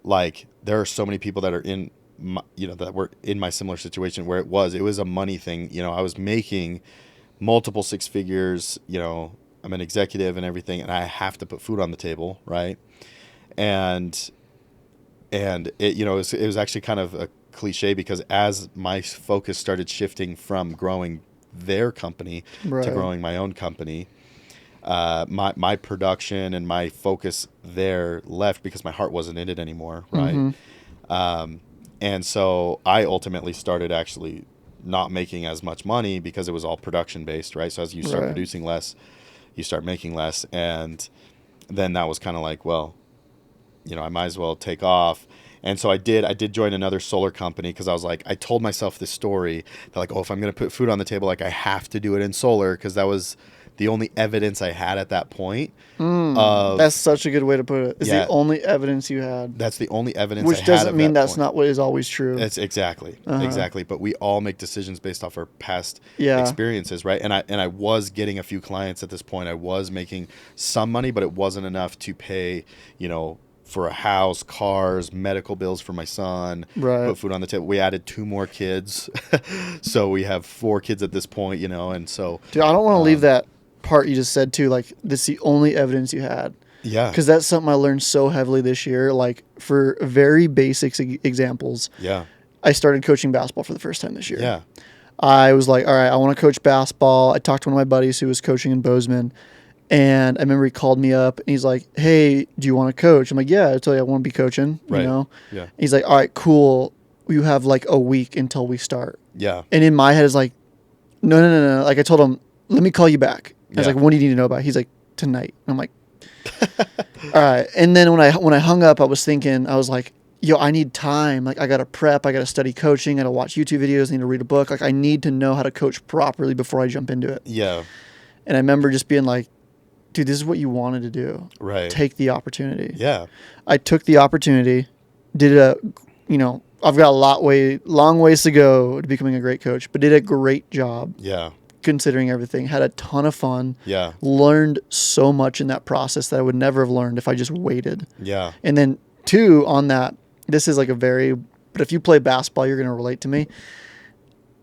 like there are so many people that are in that were in my similar situation where it was a money thing. I was making multiple 6 figures, I'm an executive and everything, and I have to put food on the table. Right. And it, it was actually kind of cliche because as my focus started shifting from growing their company to growing my own company, my production and my focus there left because my heart wasn't in it anymore, right? And so I ultimately started actually not making as much money because it was all production based, right? So as you start producing less, you start making less. And then that was kind of like, well, you know, I might as well take off. And so I did join another solar company because I was like, I told myself this story that like, oh, if I'm going to put food on the table, like I have to do it in solar because that was the only evidence I had at that point. That's such a good way to put it. It's the only evidence you had. That's the only evidence Which I had. Which doesn't mean that's not what is always true. It's exactly. But we all make decisions based off our past experiences, right? And I was getting a few clients at this point. I was making some money, but it wasn't enough to pay, you know, for a house, cars, medical bills for my son, put food on the table. We added 2 more kids. So we have 4 kids at this point, you know, and so. Dude, I don't want to leave that part you just said too, like this is the only evidence you had. Yeah. Because that's something I learned so heavily this year. Like for very basic examples. Yeah. I started coaching basketball for the first time this year. Yeah. I was like, all right, I want to coach basketball. I talked to one of my buddies who was coaching in Bozeman. And I remember he called me up and he's like, hey, do you want to coach? I'm like, yeah, I tell you, I want to be coaching, you know? Yeah. He's like, all right, cool. You have like a week until we start. Yeah. And in my head, it's like, no. Like I told him, let me call you back. I was like, what do you need to know about it? He's like, tonight. And I'm like, all right. And then when I hung up, I was thinking, I was like, yo, I need time. Like I got to prep. I got to study coaching. I got to watch YouTube videos. I need to read a book. Like I need to know how to coach properly before I jump into it. Yeah. And I remember just being like, dude, this is what you wanted to do. Right. Take the opportunity. Yeah. I took the opportunity, did I've got a long ways to go to becoming a great coach, but did a great job. Yeah. Considering everything, had a ton of fun. Yeah. Learned so much in that process that I would never have learned if I just waited. Yeah. And then 2 on that, this is like but if you play basketball, you're going to relate to me.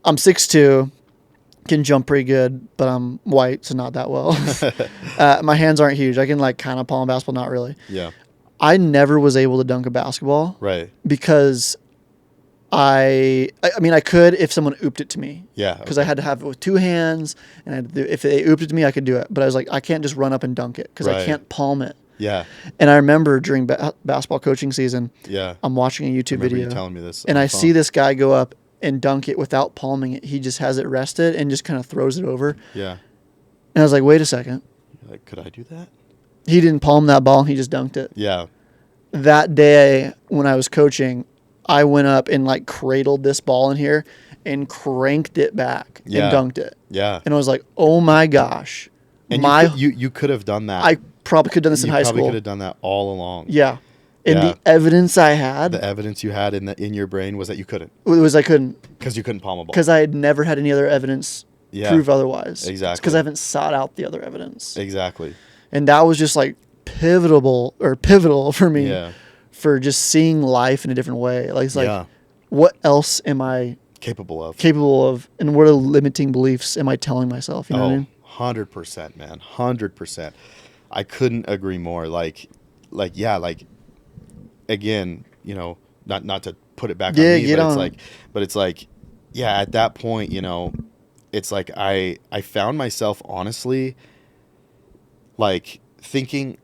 I'm 6'2", can jump pretty good, but I'm white, so not that well. My hands aren't huge. I can like kind of palm a basketball, not really. Yeah. I never was able to dunk a basketball. Right. Because I mean, I could if someone ooped it to me. Yeah. Because I had to have it with 2 hands, and if they ooped it to me, I could do it. But I was like, I can't just run up and dunk it because I can't palm it. Yeah. And I remember during basketball coaching season, I'm watching a YouTube video. You telling me this, and I see this guy go up and dunk it without palming it. He just has it rested and just kind of throws it over. Yeah. And I was like, wait a second. Like, could I do that? He didn't palm that ball. He just dunked it. Yeah. That day when I was coaching, I went up and like cradled this ball in here and cranked it back and dunked it. Yeah. And I was like, oh my gosh. And you could have done that. I probably could have done this in high school. You probably could have done that all along. Yeah. And the evidence I had. The evidence you had in your brain was that you couldn't. It was I couldn't. Because you couldn't palm a ball. Because I had never had any other evidence prove otherwise. Exactly. It's because I haven't sought out the other evidence. Exactly. And that was just like pivotal for me for just seeing life in a different way. Like it's like, what else am I capable of, and what are the limiting beliefs am I telling myself? You know what I mean? 100%, man. 100%. I couldn't agree more. Like again, you know, not to put it back on me, but it's like, at that point, you know, it's like I found myself honestly, like thinking,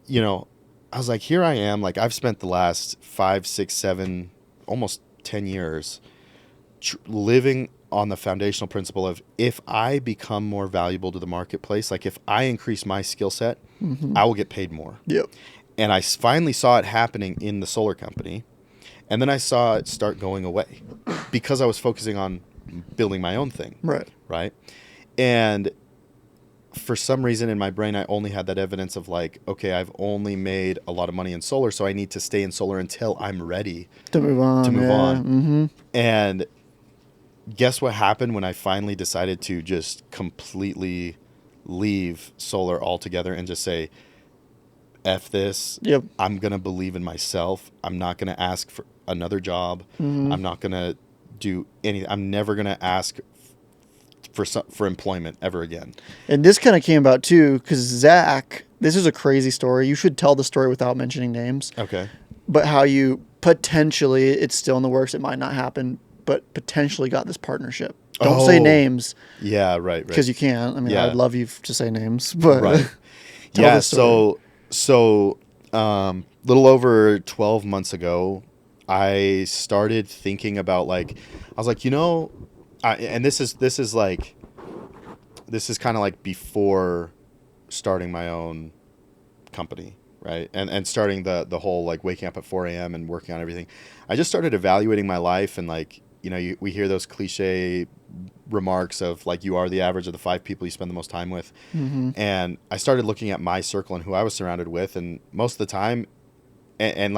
you know, I was like, here I am, like I've spent the last 5, 6, 7, almost 10 years living on the foundational principle of if I become more valuable to the marketplace, like if I increase my skill set, I will get paid more. Yep. And I finally saw it happening in the solar company. And then I saw it start going away because I was focusing on building my own thing. Right. Right. And for some reason in my brain, I only had that evidence of like, okay, I've only made a lot of money in solar, so I need to stay in solar until I'm ready to move on. Mm-hmm. And guess what happened when I finally decided to just completely leave solar altogether and just say, F this. Yep. I'm going to believe in myself. I'm not going to ask for another job. Mm-hmm. I'm not going to do anything. I'm never going to ask for employment ever again. And this kind of came about too because Zack, this is a crazy story. You should tell the story without mentioning names. Okay. But how you potentially, it's still in the works. It might not happen, but potentially got this partnership. Don't say names. Yeah, right. Because you can't. I mean, I'd love you to say names, but tell the story. So, little over 12 months ago, I started thinking about I was like, and this is kind of like before starting my own company, right? And starting the whole waking up at 4 a.m. and working on everything. I just started evaluating my life, and we hear those cliche remarks of you are the average of the 5 people you spend the most time with. Mm-hmm. And I started looking at my circle and who I was surrounded with, and most of the time, and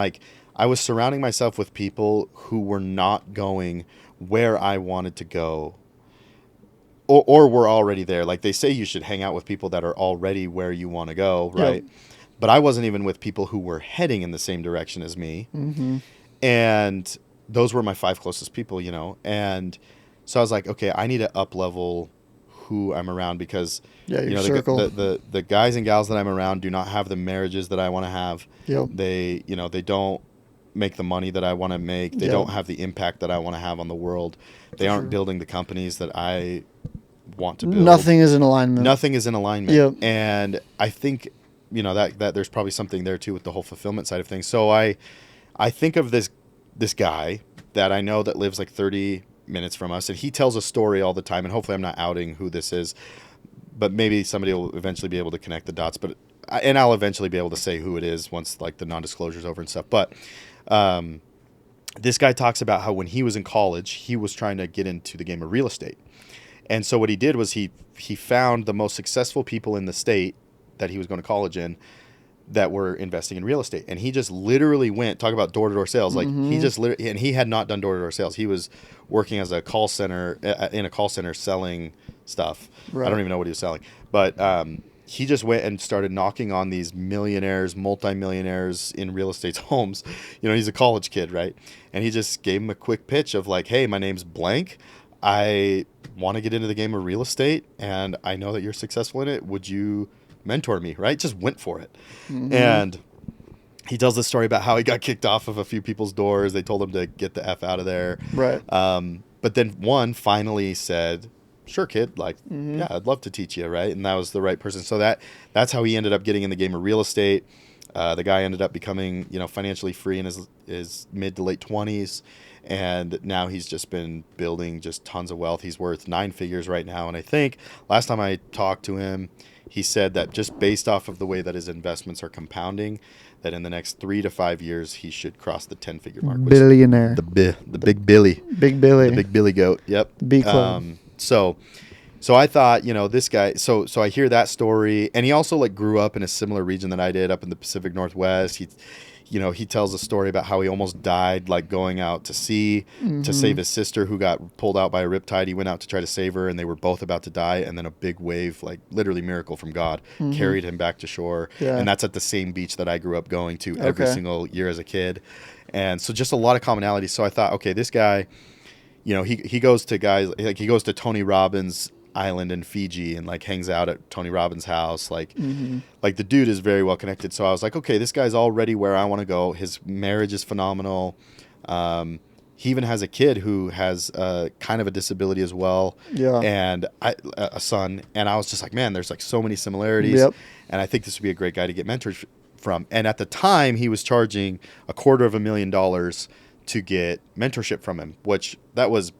I was surrounding myself with people who were not going where I wanted to go, or were already there. Like they say, you should hang out with people that are already where you want to go, right? Yep. But I wasn't even with people who were heading in the same direction as me. Mm-hmm. And those were my 5 closest people, and so I was like, okay, I need to up level who I'm around, because the guys and gals that I'm around do not have the marriages that I want to have. Yep. They don't make the money that I want to make. They don't have the impact that I want to have on the world. They aren't building the companies that I want to build. Nothing is in alignment. Yep. And I think that there's probably something there too with the whole fulfillment side of things. So I think of this guy that I know that lives 30 minutes from us, and he tells a story all the time, and hopefully I'm not outing who this is, but maybe somebody will eventually be able to connect the dots, and I'll eventually be able to say who it is once the non-disclosure's over and stuff. But this guy talks about how when he was in college, he was trying to get into the game of real estate. And so what he did was he found the most successful people in the state that he was going to college in that were investing in real estate. And he just literally went, talk about door-to-door sales. He just literally, and he had not done door-to-door sales. He was working as a call center, in a call center selling stuff. Right. I don't even know what he was selling. But he just went and started knocking on these millionaires, multimillionaires in real estate homes. He's a college kid, right? And he just gave him a quick pitch of hey, my name's blank. I want to get into the game of real estate, and I know that you're successful in it. Would you mentor me? Right? Just went for it. Mm-hmm. And he tells this story about how he got kicked off of a few people's doors. They told him to get the F out of there. Right. But then one finally said, sure, kid, yeah, I'd love to teach you, right? And that was the right person. So that's how he ended up getting in the game of real estate. The guy ended up becoming, financially free in his mid to late 20s. And now he's just been building just tons of wealth. He's worth 9 figures right now. And I think last time I talked to him, he said that just based off of the way that his investments are compounding, that in the next 3 to 5 years, he should cross the 10-figure mark. Billionaire. The big Billy. Big Billy. The big Billy goat. Yep. B club. So I thought, this guy, so I hear that story, and he also grew up in a similar region that I did, up in the Pacific Northwest. He tells a story about how he almost died going out to sea to save his sister who got pulled out by a riptide. He went out to try to save her, and they were both about to die, and then a big wave, literally miracle from God, carried him back to shore. Yeah. And that's at the same beach that I grew up going to every single year as a kid. And so just a lot of commonalities. So I thought, okay, this guy, he goes to guys, he goes to Tony Robbins' island in Fiji and hangs out at Tony Robbins' house. The dude is very well connected. So I was like, okay, this guy's already where I want to go. His marriage is phenomenal. He even has a kid who has kind of a disability as well. Yeah. And a son. And I was just like, man, there's so many similarities. Yep. And I think this would be a great guy to get mentored from. And at the time, he was charging $250,000 to get mentorship from him, which that was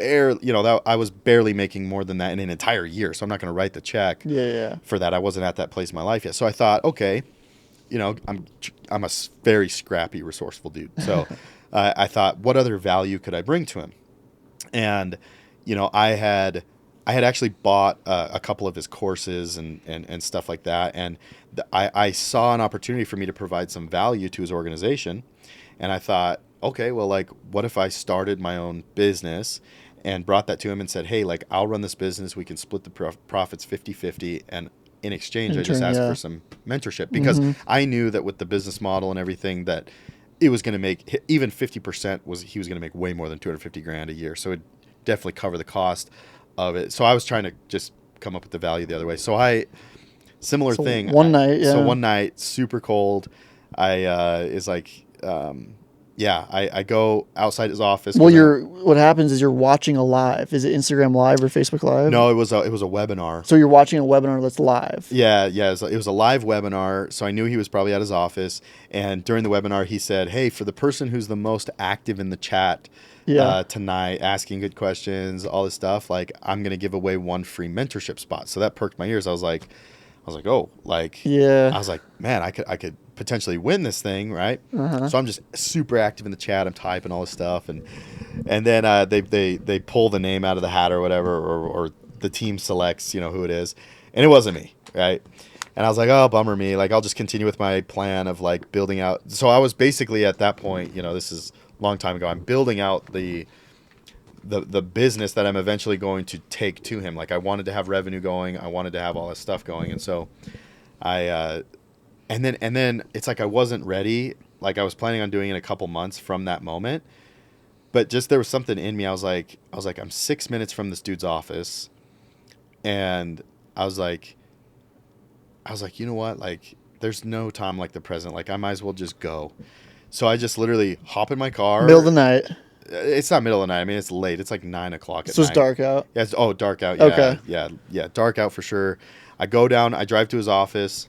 I was barely making more than that in an entire year, so I'm not going to write the check for that. I wasn't at that place in my life yet. So I thought, okay, I'm a very scrappy, resourceful dude. So I thought, what other value could I bring to him? And, I had actually bought a couple of his courses and stuff like that. And I saw an opportunity for me to provide some value to his organization. And I thought, okay, well, what if I started my own business and brought that to him and said, hey, I'll run this business. We can split the profits 50-50. And in exchange, I just asked for some mentorship, because I knew that with the business model and everything that it was going to make, even 50% he was going to make way more than $250,000 a year. So it definitely cover the cost of it. So I was trying to just come up with the value the other way. So similar thing. One night, So one night, super cold. Yeah, I go outside his office. Well, what happens is you're watching a live. Is it Instagram Live or Facebook Live? No, it was a webinar. So you're watching a webinar that's live. Yeah. It was a live webinar. So I knew he was probably at his office. And during the webinar, he said, "Hey, for the person who's the most active in the chat tonight, asking good questions, all this stuff, like I'm gonna give away 1 free mentorship spot." So that perked my ears. I was like, oh, like, yeah. I was like, man, I could potentially win this thing, right? So I'm just super active in the chat. I'm typing all this stuff, and then they pull the name out of the hat or whatever, or the team selects, who it is, and it wasn't me, right? And I was like, oh, bummer me. Like, I'll just continue with my plan of like building out. So I was basically at that point, this is a long time ago. I'm building out the business that I'm eventually going to take to him. Like, I wanted to have revenue going. I wanted to have all this stuff going. And so and then it's like I wasn't ready. Like, I was planning on doing it in a couple months from that moment. But just there was something in me. I was like, I'm 6 minutes from this dude's office. And I was like, you know what? Like, there's no time like the present. Like, I might as well just go. So I just literally hop in my car. Middle of the night. It's not middle of the night. I mean, it's late. It's like 9 o'clock at night. So it's dark out? Yeah. Dark out. Yeah. Okay. Yeah. Dark out for sure. I go down. I drive to his office,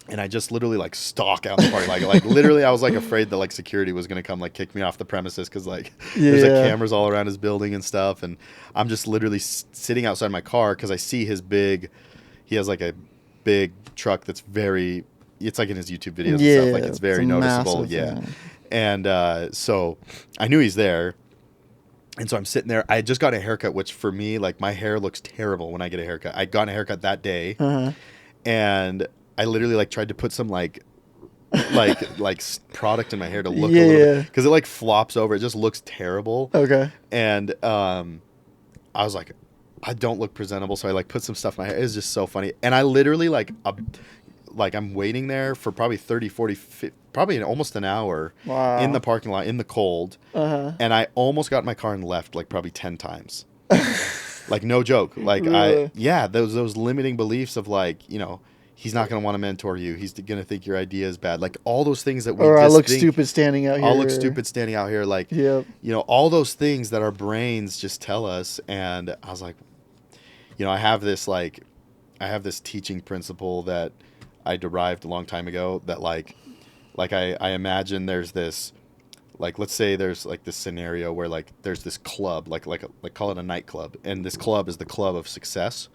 and I just literally like stalk out in the parking lot. Like literally, I was like afraid that like security was gonna come like kick me off the premises because like there's like cameras all around his building and stuff. And I'm just literally sitting outside my car because I see his he has like a big truck that's very. It's like in his YouTube videos and stuff. Like, it's very noticeable. Yeah. And so I knew he's there. And so I'm sitting there. I had just got a haircut, which for me, like, my hair looks terrible when I get a haircut. I got a haircut that day. And I literally like tried to put some like product in my hair to look a little bit. Because it like flops over. It just looks terrible. Okay. And I was like, I don't look presentable. So I like put some stuff in my hair. It was just so funny. And I literally like I'm waiting there for probably 30, 40, 50, probably almost an hour in the parking lot in the cold. And I almost got in my car and left like probably 10 times. Like, no joke. Like, really? Those limiting beliefs of like, he's not going to want to mentor you. He's going to think your idea is bad. Like, all those things that we I look stupid standing out here. I'll look stupid standing out here. Like, all those things that our brains just tell us. And I was like, I have this teaching principle that I derived a long time ago that like I imagine there's this, like, let's say there's like this scenario where like there's this club, like call it a nightclub, and this club is the club of success,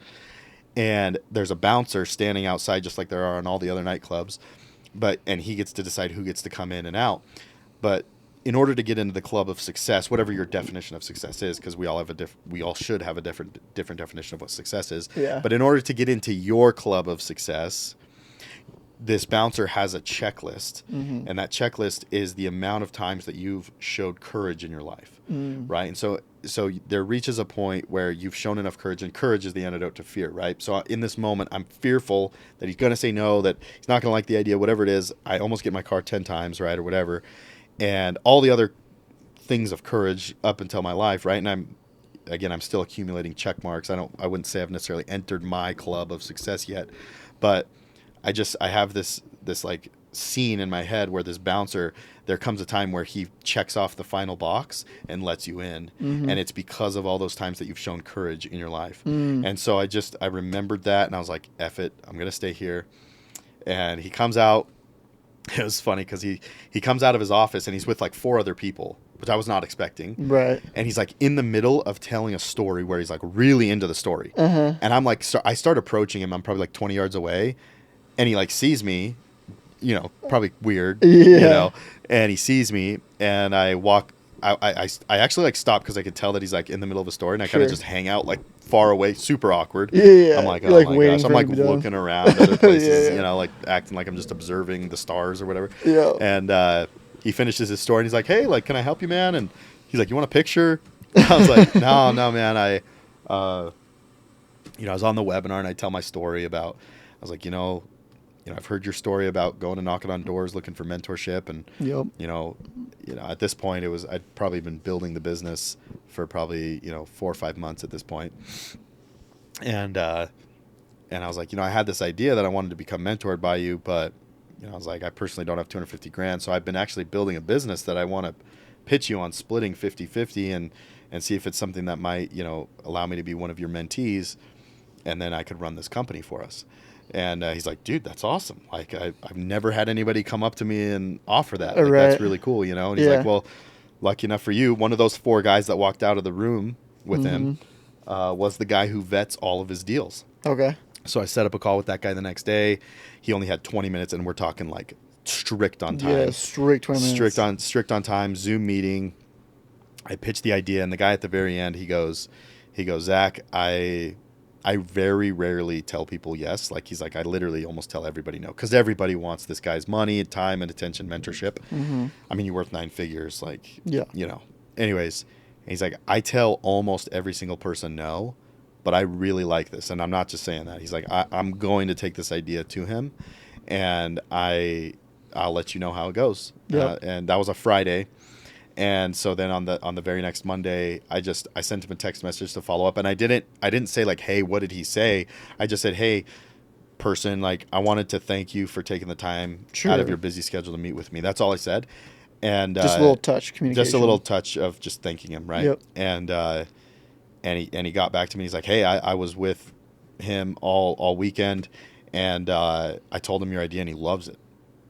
and there's a bouncer standing outside just like there are in all the other nightclubs, and he gets to decide who gets to come in and out. But in order to get into the club of success, whatever your definition of success is, because we all should have a different definition of what success is. Yeah. But in order to get into your club of success, this bouncer has a checklist, and that checklist is the amount of times that you've showed courage in your life, right? And so there reaches a point where you've shown enough courage, and courage is the antidote to fear, right? So in this moment, I'm fearful that he's going to say no, that he's not going to like the idea, whatever it is. I almost get in my car 10 times, right, or whatever, and all the other things of courage up until my life, right? And I'm still accumulating check marks. I wouldn't say I've necessarily entered my club of success yet, but I have this like scene in my head where this bouncer, there comes a time where he checks off the final box and lets you in. And it's because of all those times that you've shown courage in your life. And so I remembered that, and I was like, F it, I'm going to stay here. And he comes out. It was funny because he comes out of his office and he's with like 4 other people, which I was not expecting. Right. And he's like in the middle of telling a story where he's like really into the story. And I'm like, so I start approaching him. I'm probably like 20 yards away. And he like sees me, probably weird, and he sees me, and I walk. I actually like stop because I could tell that he's like in the middle of a story, and I kind of just hang out like far away, super awkward. Yeah. I'm like, oh my gosh, I'm like looking around other places, like acting like I'm just observing the stars or whatever. Yeah. And he finishes his story, and he's like, hey, like, can I help you, man? And he's like, you want a picture? I was like, no, man. I was on the webinar, and I tell my story about. I was like, I've heard your story about going and knocking on doors looking for mentorship, and at this point I'd probably been building the business for probably 4 or 5 months at this point, and I was like, I had this idea that I wanted to become mentored by you, but I was like, I personally don't have 250 grand. So I've been actually building a business that I want to pitch you on splitting 50-50 and see if it's something that might, allow me to be one of your mentees. And then I could run this company for us. And he's like, dude, that's awesome. Like, I've never had anybody come up to me and offer that. Like, that's really cool, And he's like, well, lucky enough for you, one of those 4 guys that walked out of the room with him was the guy who vets all of his deals. Okay. So I set up a call with that guy the next day. He only had 20 minutes, and we're talking like strict on time. Yeah, strict 20 minutes. Strict on time, Zoom meeting. I pitched the idea, and the guy at the very end, he goes, Zack, I very rarely tell people yes. Like, he's like, I literally almost tell everybody no, because everybody wants this guy's money, time, and attention, mentorship. I mean, you're worth 9 figures. Like, Anyways, he's like, I tell almost every single person no, but I really like this. And I'm not just saying that. He's like, I'm going to take this idea to him, and I'll let you know how it goes. And that was a Friday. And so then on the very next Monday, I sent him a text message to follow up. And I didn't say like, hey, what did he say? I just said, hey, person, like, I wanted to thank you for taking the time out of your busy schedule to meet with me. That's all I said. And just a little touch, communication. Just a little touch of just thanking him, right? Yep. And he got back to me. He's like, hey, I was with him all weekend, and I told him your idea, and he loves it.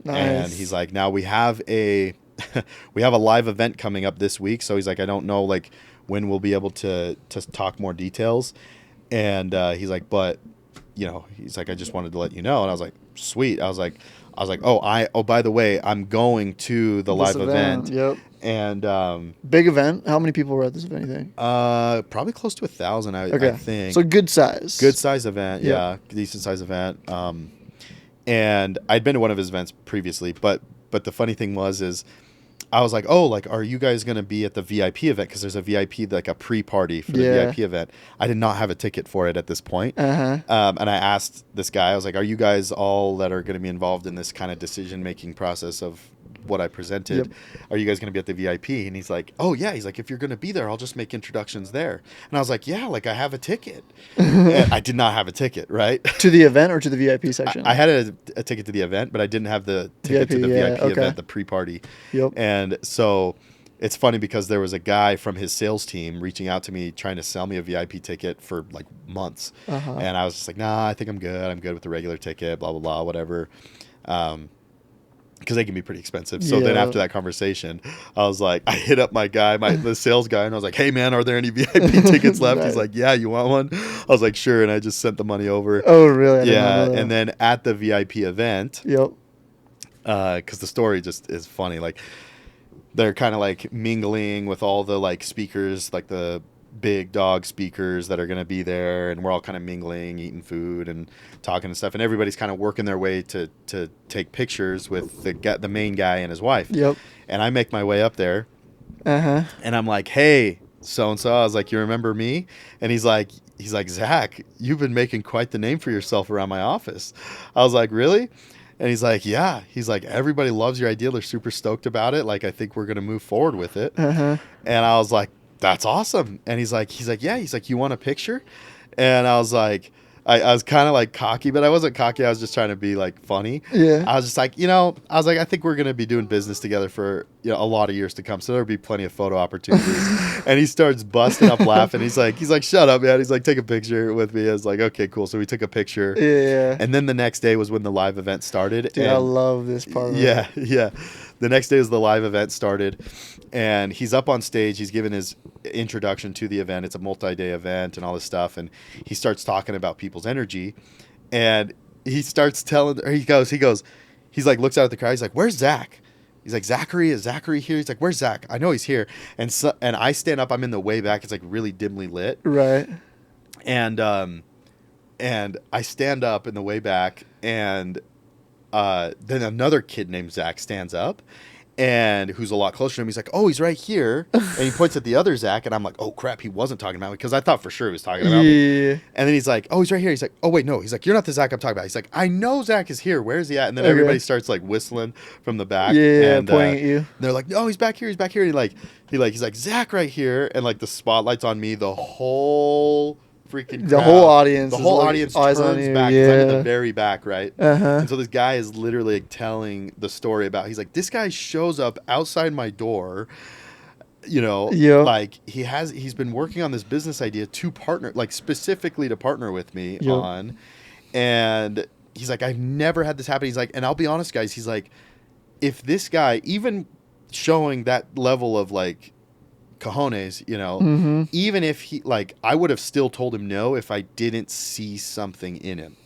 Nice. And he's like, now we have a live event coming up this week. So he's like, I don't know like when we'll be able to talk more details. And he's like, but he's like, I just wanted to let you know. And I was like, sweet. I was like, oh, by the way, I'm going to the live event. Yep. And big event. How many people were at this event, you think? Probably close to 1,000, I think. So good size. Good size event. Yep. Yeah. Decent size event. And I'd been to one of his events previously, but the funny thing is I was like, oh, like, are you guys going to be at the VIP event? Because there's a VIP, like a pre-party for the VIP event. I did not have a ticket for it at this point. And I asked this guy, I was like, are you guys all that are going to be involved in this kind of decision-making process of what I presented? Yep. Are you guys going to be at the VIP? And he's like, oh, yeah. He's like, if you're going to be there, I'll just make introductions there. And I was like, yeah, like, I have a ticket. And I did not have a ticket, right? To the event or to the VIP section? I had a ticket to the event, but I didn't have the ticket to the VIP event, the pre-party. Yep. And so it's funny because there was a guy from his sales team reaching out to me trying to sell me a VIP ticket for like months. And I was just like, nah, I think I'm good. I'm good with the regular ticket, blah, blah, blah, whatever. Because they can be pretty expensive. So then after that conversation, I was like, I hit up my guy, the sales guy, and I was like, hey, man, are there any VIP tickets left? Right. He's like, yeah, you want one? I was like, sure. And I just sent the money over. Oh, really? Yeah. And then at the VIP event, because the story just is funny. Like, they're kind of like mingling with all the like speakers, like the big dog speakers that are going to be there, and we're all kind of mingling, eating food and talking and stuff, and everybody's kind of working their way to take pictures with the main guy and his wife. Yep. And I make my way up there, and I'm like, hey, so and so. I was like, you remember me? And he's like, Zack, you've been making quite the name for yourself around my office. I was like, really? And he's like, yeah. He's like, everybody loves your idea. They're super stoked about it. Like, I think we're gonna move forward with it. And I was like, that's awesome. And he's like, yeah. He's like, you want a picture? And I was like, I was kind of like cocky, but I wasn't cocky. I was just trying to be like funny. Yeah. I was just like, I think we're going to be doing business together for a lot of years to come. So there'll be plenty of photo opportunities. And he starts busting up laughing. He's like, shut up, man. He's like, take a picture with me. I was like, okay, cool. So we took a picture. Yeah. And then the next day was when the live event started. Dude, I love this part of it. Yeah. The next day is the live event started, and he's up on stage. He's giving his introduction to the event. It's a multi-day event and all this stuff. And he starts talking about people's energy, and he starts telling, or he goes, he's like, looks out at the crowd. He's like, where's Zack? He's like, Zachary, is Zachary here? He's like, where's Zack? I know he's here. And I stand up. I'm in the way back. It's like really dimly lit. Right. And I stand up in the way back, and then another kid named Zack stands up, and who's a lot closer to him. He's like, oh, he's right here. And he points at the other Zack, and I'm like, oh, crap, he wasn't talking about me, because I thought for sure he was talking about me. And then he's like, oh, he's right here. He's like, oh, wait, no. He's like, you're not the Zack I'm talking about. He's like, I know Zack is here. Where is he at? And then everybody starts like whistling from the back. And pointing at you. And they're like, oh, he's back here. He's back here. And he's like, Zack right here. And like the spotlight's on me the whole freaking the crowd. whole audience. The whole audience turns back. Yeah. I'm in the very back, right? And so this guy is literally telling the story about. He's like, this guy shows up outside my door. You know, like he's been working on this business idea to partner, like specifically to partner with me on. And he's like, I've never had this happen. He's like, and I'll be honest, guys. He's like, if this guy, even showing that level of like cojones, you know, even if he, like, I would have still told him no if I didn't see something in him.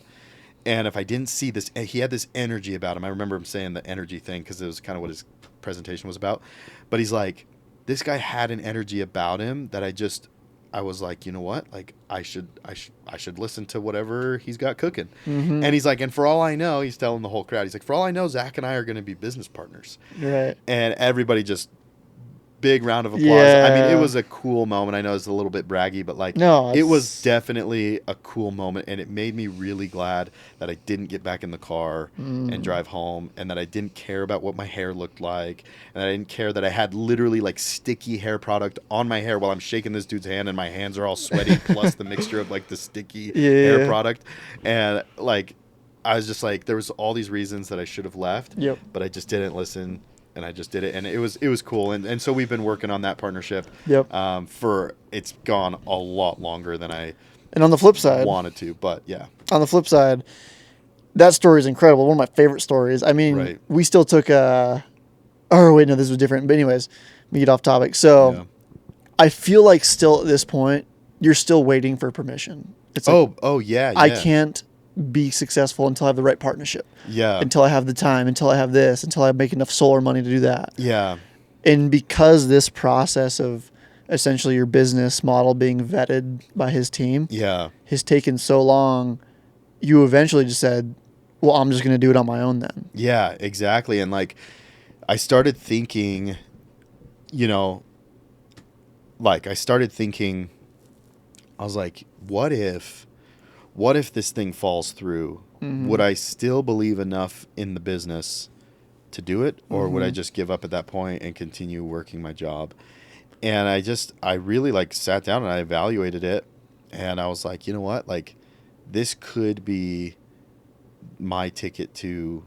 And if I didn't see this, he had this energy about him. I remember him saying the energy thing because it was kind of what his presentation was about. But he's like, this guy had an energy about him that I was like, you know what? Like, I should listen to whatever he's got cooking. And he's like, and for all I know, he's telling the whole crowd, he's like, for all I know, Zack and I are going to be business partners. Right. And everybody just big round of applause. Yeah. I mean, it was a cool moment. I know it's a little bit braggy, but like, it was definitely a cool moment, and it made me really glad that I didn't get back in the car and drive home, and that I didn't care about what my hair looked like, and I didn't care that I had literally like sticky hair product on my hair while I'm shaking this dude's hand, and my hands are all sweaty, plus the mixture of like the sticky hair product, and like, I was just like, there was all these reasons that I should have left, but I just didn't listen. And I just did it, and it was cool, and so we've been working on that partnership. For it's gone a lot longer than I. And on the flip side, wanted to, but yeah. On the flip side, that story is incredible. One of my favorite stories. I mean, we still took a. Oh wait, no, this was different. But anyways, let me get off topic. So, I feel like still at this point, you're still waiting for permission. It's like, yeah. I can't be successful until I have the right partnership. Until I have the time, until I have this, until I make enough solar money to do that. And because this process of essentially your business model being vetted by his team has taken so long, you eventually just said, well, I'm just going to do it on my own then. Yeah, exactly. And like, I started thinking, you know, like I was like, what if this thing falls through? Would I still believe enough in the business to do it? Or would I just give up at that point and continue working my job? And I really like sat down and I evaluated it, and I was like, you know what? Like, this could be my ticket to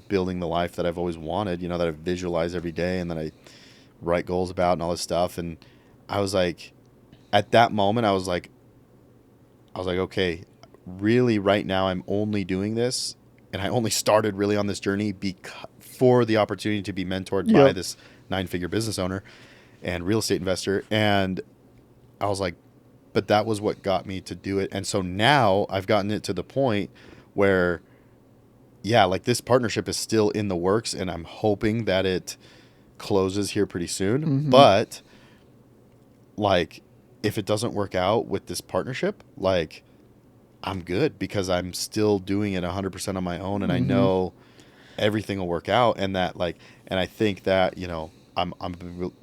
building the life that I've always wanted, you know, that I visualize every day and that I write goals about and all this stuff. And I was like, at that moment, I was like, okay, really right now I'm only doing this, and I only started really on this journey for the opportunity to be mentored by this 9-figure business owner and real estate investor. And I was like, but that was what got me to do it. And so now I've gotten it to the point where, like, this partnership is still in the works, and I'm hoping that it closes here pretty soon. But like, if it doesn't work out with this partnership, like, I'm good, because I'm still doing it 100% on my own, and I know everything will work out. And that, like, and I think that, you know, I'm a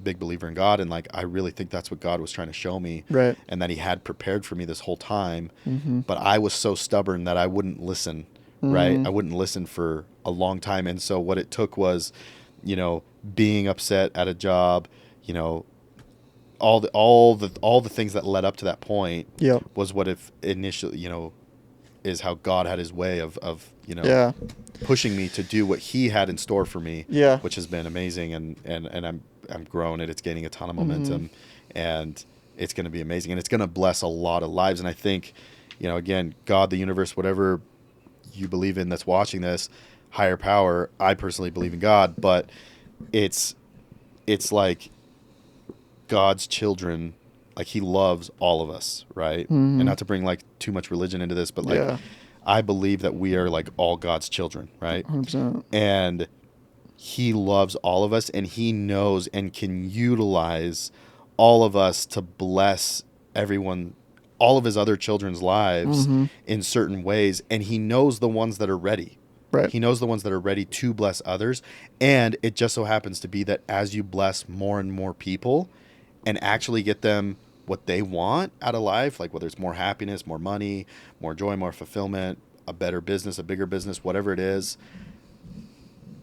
big believer in God, and like, I really think that's what God was trying to show me, and that he had prepared for me this whole time. But I was so stubborn that I wouldn't listen, I wouldn't listen for a long time. And so what it took was, you know, being upset at a job, you know, all the things that led up to that point was what if initially, you know, is how God had his way of you know, pushing me to do what he had in store for me, which has been amazing. And I'm growing it. It's gaining a ton of momentum, and it's going to be amazing, and it's going to bless a lot of lives. And I think, you know, again, God, the universe, whatever you believe in that's watching this, higher power, I personally believe in God, but it's like God's children, like, he loves all of us, right? And not to bring like too much religion into this, but like, I believe that we are like all God's children, right? 100%. And he loves all of us, and he knows and can utilize all of us to bless everyone, all of his other children's lives in certain ways. And he knows the ones that are ready. He knows the ones that are ready to bless others. And it just so happens to be that as you bless more and more people and actually get them what they want out of life, like whether it's more happiness, more money, more joy, more fulfillment, a better business, a bigger business, whatever it is,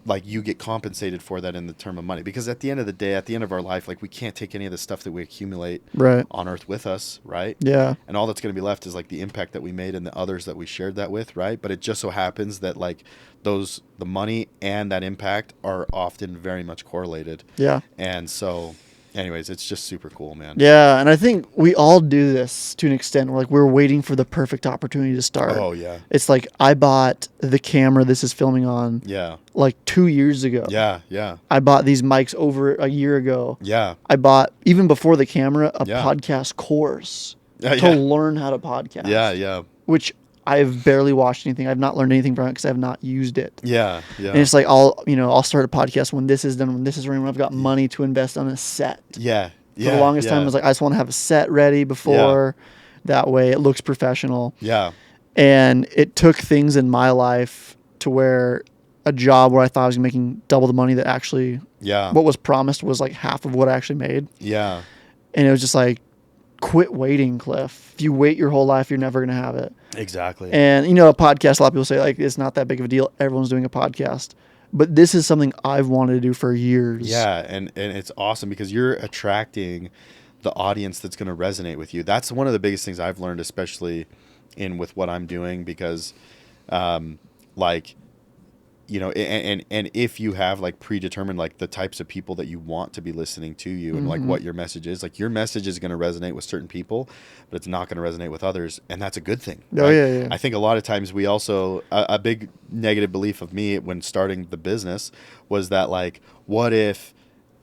like you get compensated for that in the term of money, because at the end of the day, at the end of our life, like we can't take any of the stuff that we accumulate on earth with us, right? Yeah. And all that's going to be left is like the impact that we made and the others that we shared that with, right? But it just so happens that like the money and that impact are often very much correlated. Yeah. And so anyways, it's just super cool, man. Yeah, and I think we all do this to an extent. We're waiting for the perfect opportunity to start. Oh, yeah. It's like I bought the camera this is filming on like 2 years ago. Yeah, yeah. I bought these mics over a year ago. Yeah. I bought, even before the camera, a podcast course to learn how to podcast. Yeah, yeah. Which I've barely watched anything. I've not learned anything from it because I've not used it. Yeah, yeah. And it's like I'll start a podcast when this is done, when this is running, when I've got money to invest on a set. Yeah, yeah. For the longest time, I was like, I just want to have a set ready before. That way it looks professional. Yeah. And it took things in my life to where a job where I thought I was making double the money that actually what was promised was like half of what I actually made. Yeah. And it was just like, quit waiting, Cliff. If you wait your whole life, you're never going to have it. Exactly. And, a podcast, a lot of people say, like, it's not that big of a deal. Everyone's doing a podcast. But this is something I've wanted to do for years. Yeah, and it's awesome because you're attracting the audience that's going to resonate with you. That's one of the biggest things I've learned, especially with what I'm doing, because, and if you have like predetermined like the types of people that you want to be listening to you and like what your message is, like your message is going to resonate with certain people, but it's not going to resonate with others, and that's a good thing. Right? Oh yeah. I think a lot of times we also a big negative belief of me when starting the business was that like, what if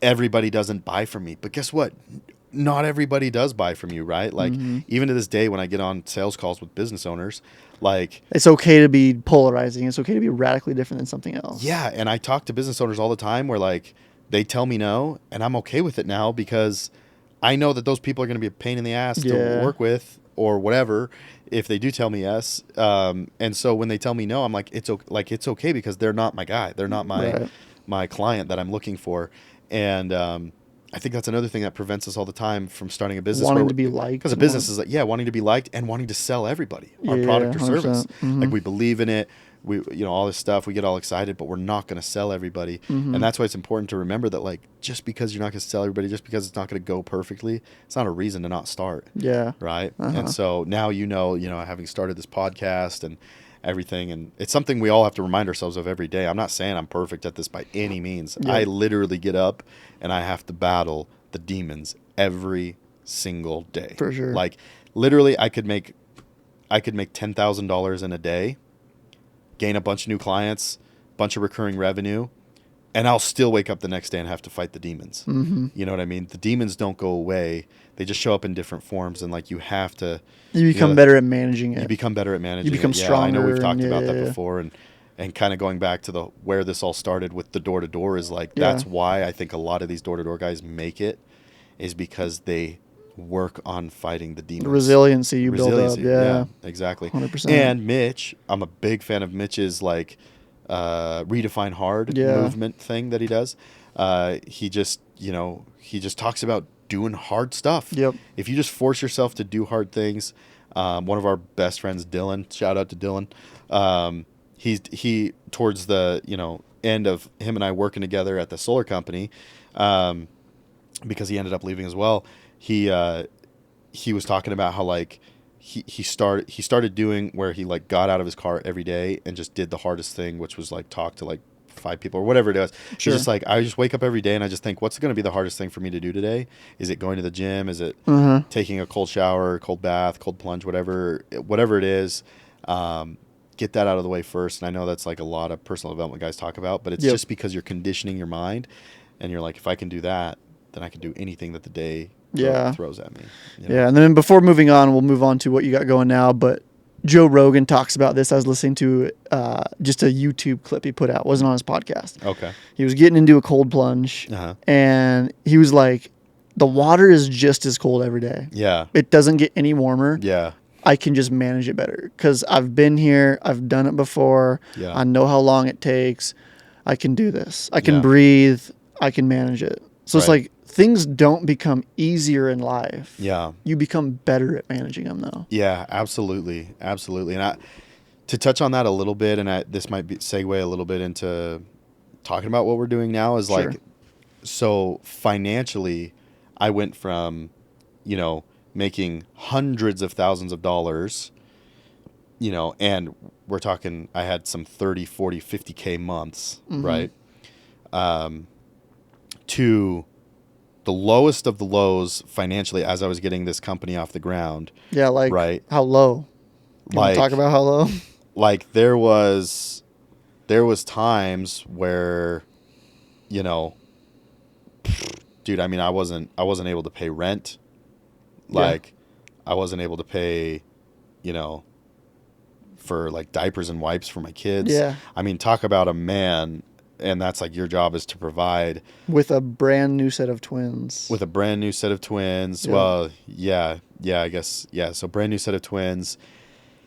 everybody doesn't buy from me? But guess what? Not everybody does buy from you, right? Like even to this day, when I get on sales calls with business owners, like it's okay to be polarizing. It's okay to be radically different than something else. Yeah. And I talk to business owners all the time where like they tell me no, and I'm okay with it now because I know that those people are going to be a pain in the ass to work with or whatever if they do tell me yes. And so when they tell me no, I'm like, it's okay because they're not my guy. They're not my client that I'm looking for. And, I think that's another thing that prevents us all the time from starting a business. Wanting to be liked. Because a business is like, wanting to be liked and wanting to sell everybody our product or 100%. Service. Like we believe in it. We, all this stuff, we get all excited, but we're not going to sell everybody. And that's why it's important to remember that like, just because you're not going to sell everybody, just because it's not going to go perfectly, it's not a reason to not start. Yeah. Right. And so now, having started this podcast and everything, and it's something we all have to remind ourselves of every day. I'm not saying I'm perfect at this by any means. I literally get up and I have to battle the demons every single day. For sure. Like literally I could make $10,000 in a day, gain a bunch of new clients, bunch of recurring revenue, and I'll still wake up the next day and have to fight the demons. You know what I mean? The demons don't go away. They just show up in different forms, and like you have to. You become better at managing it. You become better at managing it. You become stronger. I know we've talked about that before, and kind of going back to where this all started with the door-to-door is like that's why I think a lot of these door-to-door guys make it, is because they work on fighting the demons. The resiliency you build up. Yeah, exactly. 100%. And Mitch, I'm a big fan of Mitch's like redefine hard movement thing that he does. He just talks about doing hard stuff. Yep. If you just force yourself to do hard things, one of our best friends, Dylan, shout out to Dylan. He towards the end of him and I working together at the solar company, because he ended up leaving as well. He was talking about how like he started doing where he like got out of his car every day and just did the hardest thing, which was like talk to like 5 people or whatever it is. Sure. He's just like, I just wake up every day and I just think, what's going to be the hardest thing for me to do today? Is it going to the gym? Is it taking a cold shower, cold bath, cold plunge, whatever it is? Get that out of the way first. And I know that's like a lot of personal development guys talk about, but it's just because you're conditioning your mind and you're like, if I can do that, then I can do anything that the day throws at me. Yeah. And then before moving on, we'll move on to what you got going now. But Joe Rogan talks about this. I was listening to just a YouTube clip he put out. It wasn't on his podcast. Okay. He was getting into a cold plunge, and he was like, the water is just as cold every day. Yeah. It doesn't get any warmer. Yeah. I can just manage it better because I've been here. I've done it before. Yeah. I know how long it takes. I can do this. I can breathe. I can manage it. So it's like things don't become easier in life. Yeah. You become better at managing them, though. Yeah, absolutely. Absolutely. And to touch on that a little bit, and this might segue a little bit into talking about what we're doing now is Sure. like, so financially, I went from, you know, making hundreds of thousands of dollars, you know, and we're talking, I had some 30, 40, 50K months, right? To the lowest of the lows financially as I was getting this company off the ground. Yeah, like right? How low? You want to talk about how low? Like there was times where, you know, dude, I mean, I wasn't able to pay rent. Like I wasn't able to pay, you know, for like diapers and wipes for my kids. Yeah. I mean, talk about a man, and that's like your job is to provide with a brand new set of twins. With a brand new set of twins. Yep. Well, yeah, I guess, yeah. So brand new set of twins.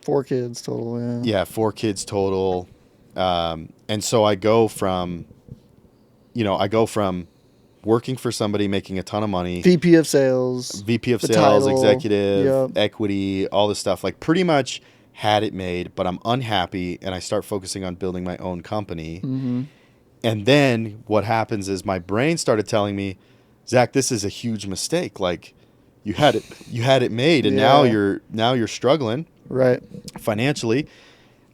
4 kids total. Yeah. Yeah, 4 kids total. And so I go from working for somebody, making a ton of money. VP of sales, title, executive, equity, all this stuff. Like pretty much had it made, but I'm unhappy, and I start focusing on building my own company. Mm-hmm. And then what happens is my brain started telling me, Zach, this is a huge mistake. Like you had it made, and now you're struggling, right, financially.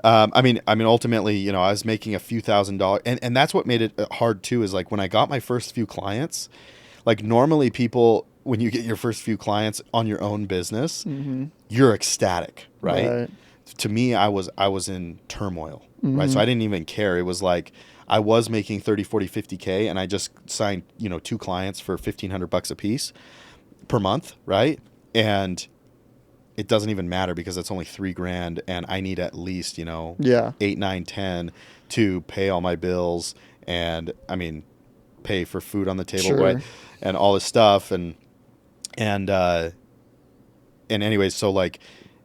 I mean, ultimately, you know, I was making a few $1,000s, and that's what made it hard too. Is like when I got my first few clients, like normally people, when you get your first few clients on your own business, you're ecstatic, right? To me, I was in turmoil, right? So I didn't even care. It was like I was making 30, 40, 50K, and I just signed, you know, 2 clients for $1,500 a piece per month, right? And it doesn't even matter because it's only $3,000, and I need at least, you know, 8, 9, 10 to pay all my bills, and I mean, pay for food on the table, right? And all this stuff, and anyways, so like,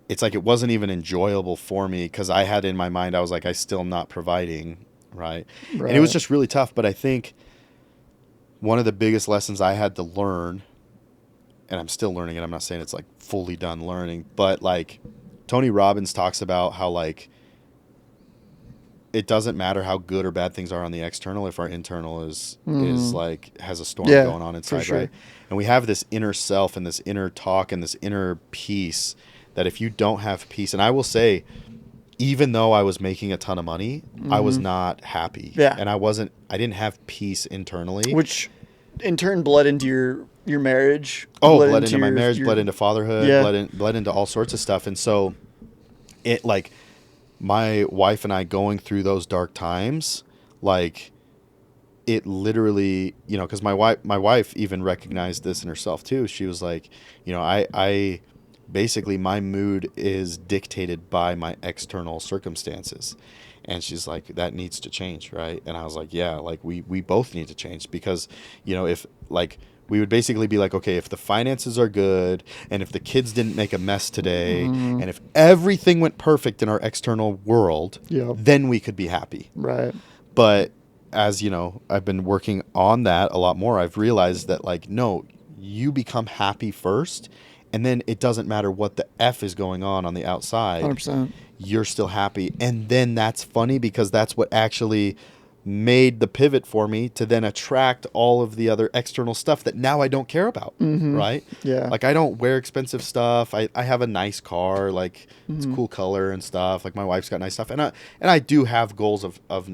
it's like it wasn't even enjoyable for me because I had in my mind, I was like, I still am not providing, right? And it was just really tough. But I think one of the biggest lessons I had to learn, and I'm still learning it, I'm not saying it's like fully done learning, but like Tony Robbins talks about how like it doesn't matter how good or bad things are on the external if our internal is like has a storm going on inside, right? And we have this inner self and this inner talk and this inner peace that if you don't have peace, and I will say, even though I was making a ton of money, I was not happy. Yeah. And I didn't have peace internally. Which in turn bled into your marriage. Bled into my marriage, bled into fatherhood, bled into all sorts of stuff. And so it like my wife and I going through those dark times, like it literally, you know, because my wife even recognized this in herself too. She was like, you know, I basically my mood is dictated by my external circumstances. And she's like, that needs to change, right? And I was like, yeah, like we both need to change because, you know, if like we would basically be like, okay, if the finances are good and if the kids didn't make a mess today and if everything went perfect in our external world, then we could be happy. Right. But as you know, I've been working on that a lot more. I've realized that like, no, you become happy first. And then it doesn't matter what the F is going on the outside. 100%. You're still happy. And then that's funny because that's what actually made the pivot for me to then attract all of the other external stuff that now I don't care about, right? Yeah. Like I don't wear expensive stuff. I have a nice car, like it's cool color and stuff. Like my wife's got nice stuff. And I do have goals of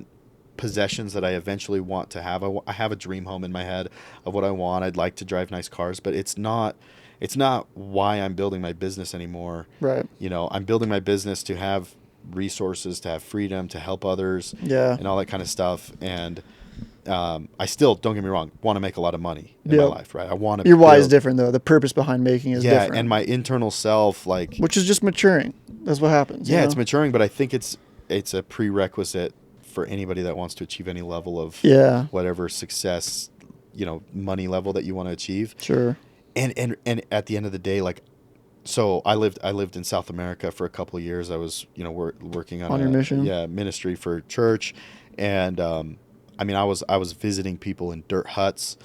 possessions that I eventually want to have. I have a dream home in my head of what I want. I'd like to drive nice cars, but it's not why I'm building my business anymore. Right. You know, I'm building my business to have resources, to have freedom, to help others, and all that kind of stuff. And I still, don't get me wrong, want to make a lot of money in my life, right? I want to. Your why is different though. The purpose behind making is different. Yeah, and my internal self, like, which is just maturing. That's what happens. Yeah, it's maturing, but I think it's a prerequisite for anybody that wants to achieve any level of whatever success, you know, money level that you want to achieve. Sure. And at the end of the day, like, so I lived in South America for a couple of years. I was, you know, working on your mission. Yeah, ministry for church, and I mean, I was visiting people in dirt huts,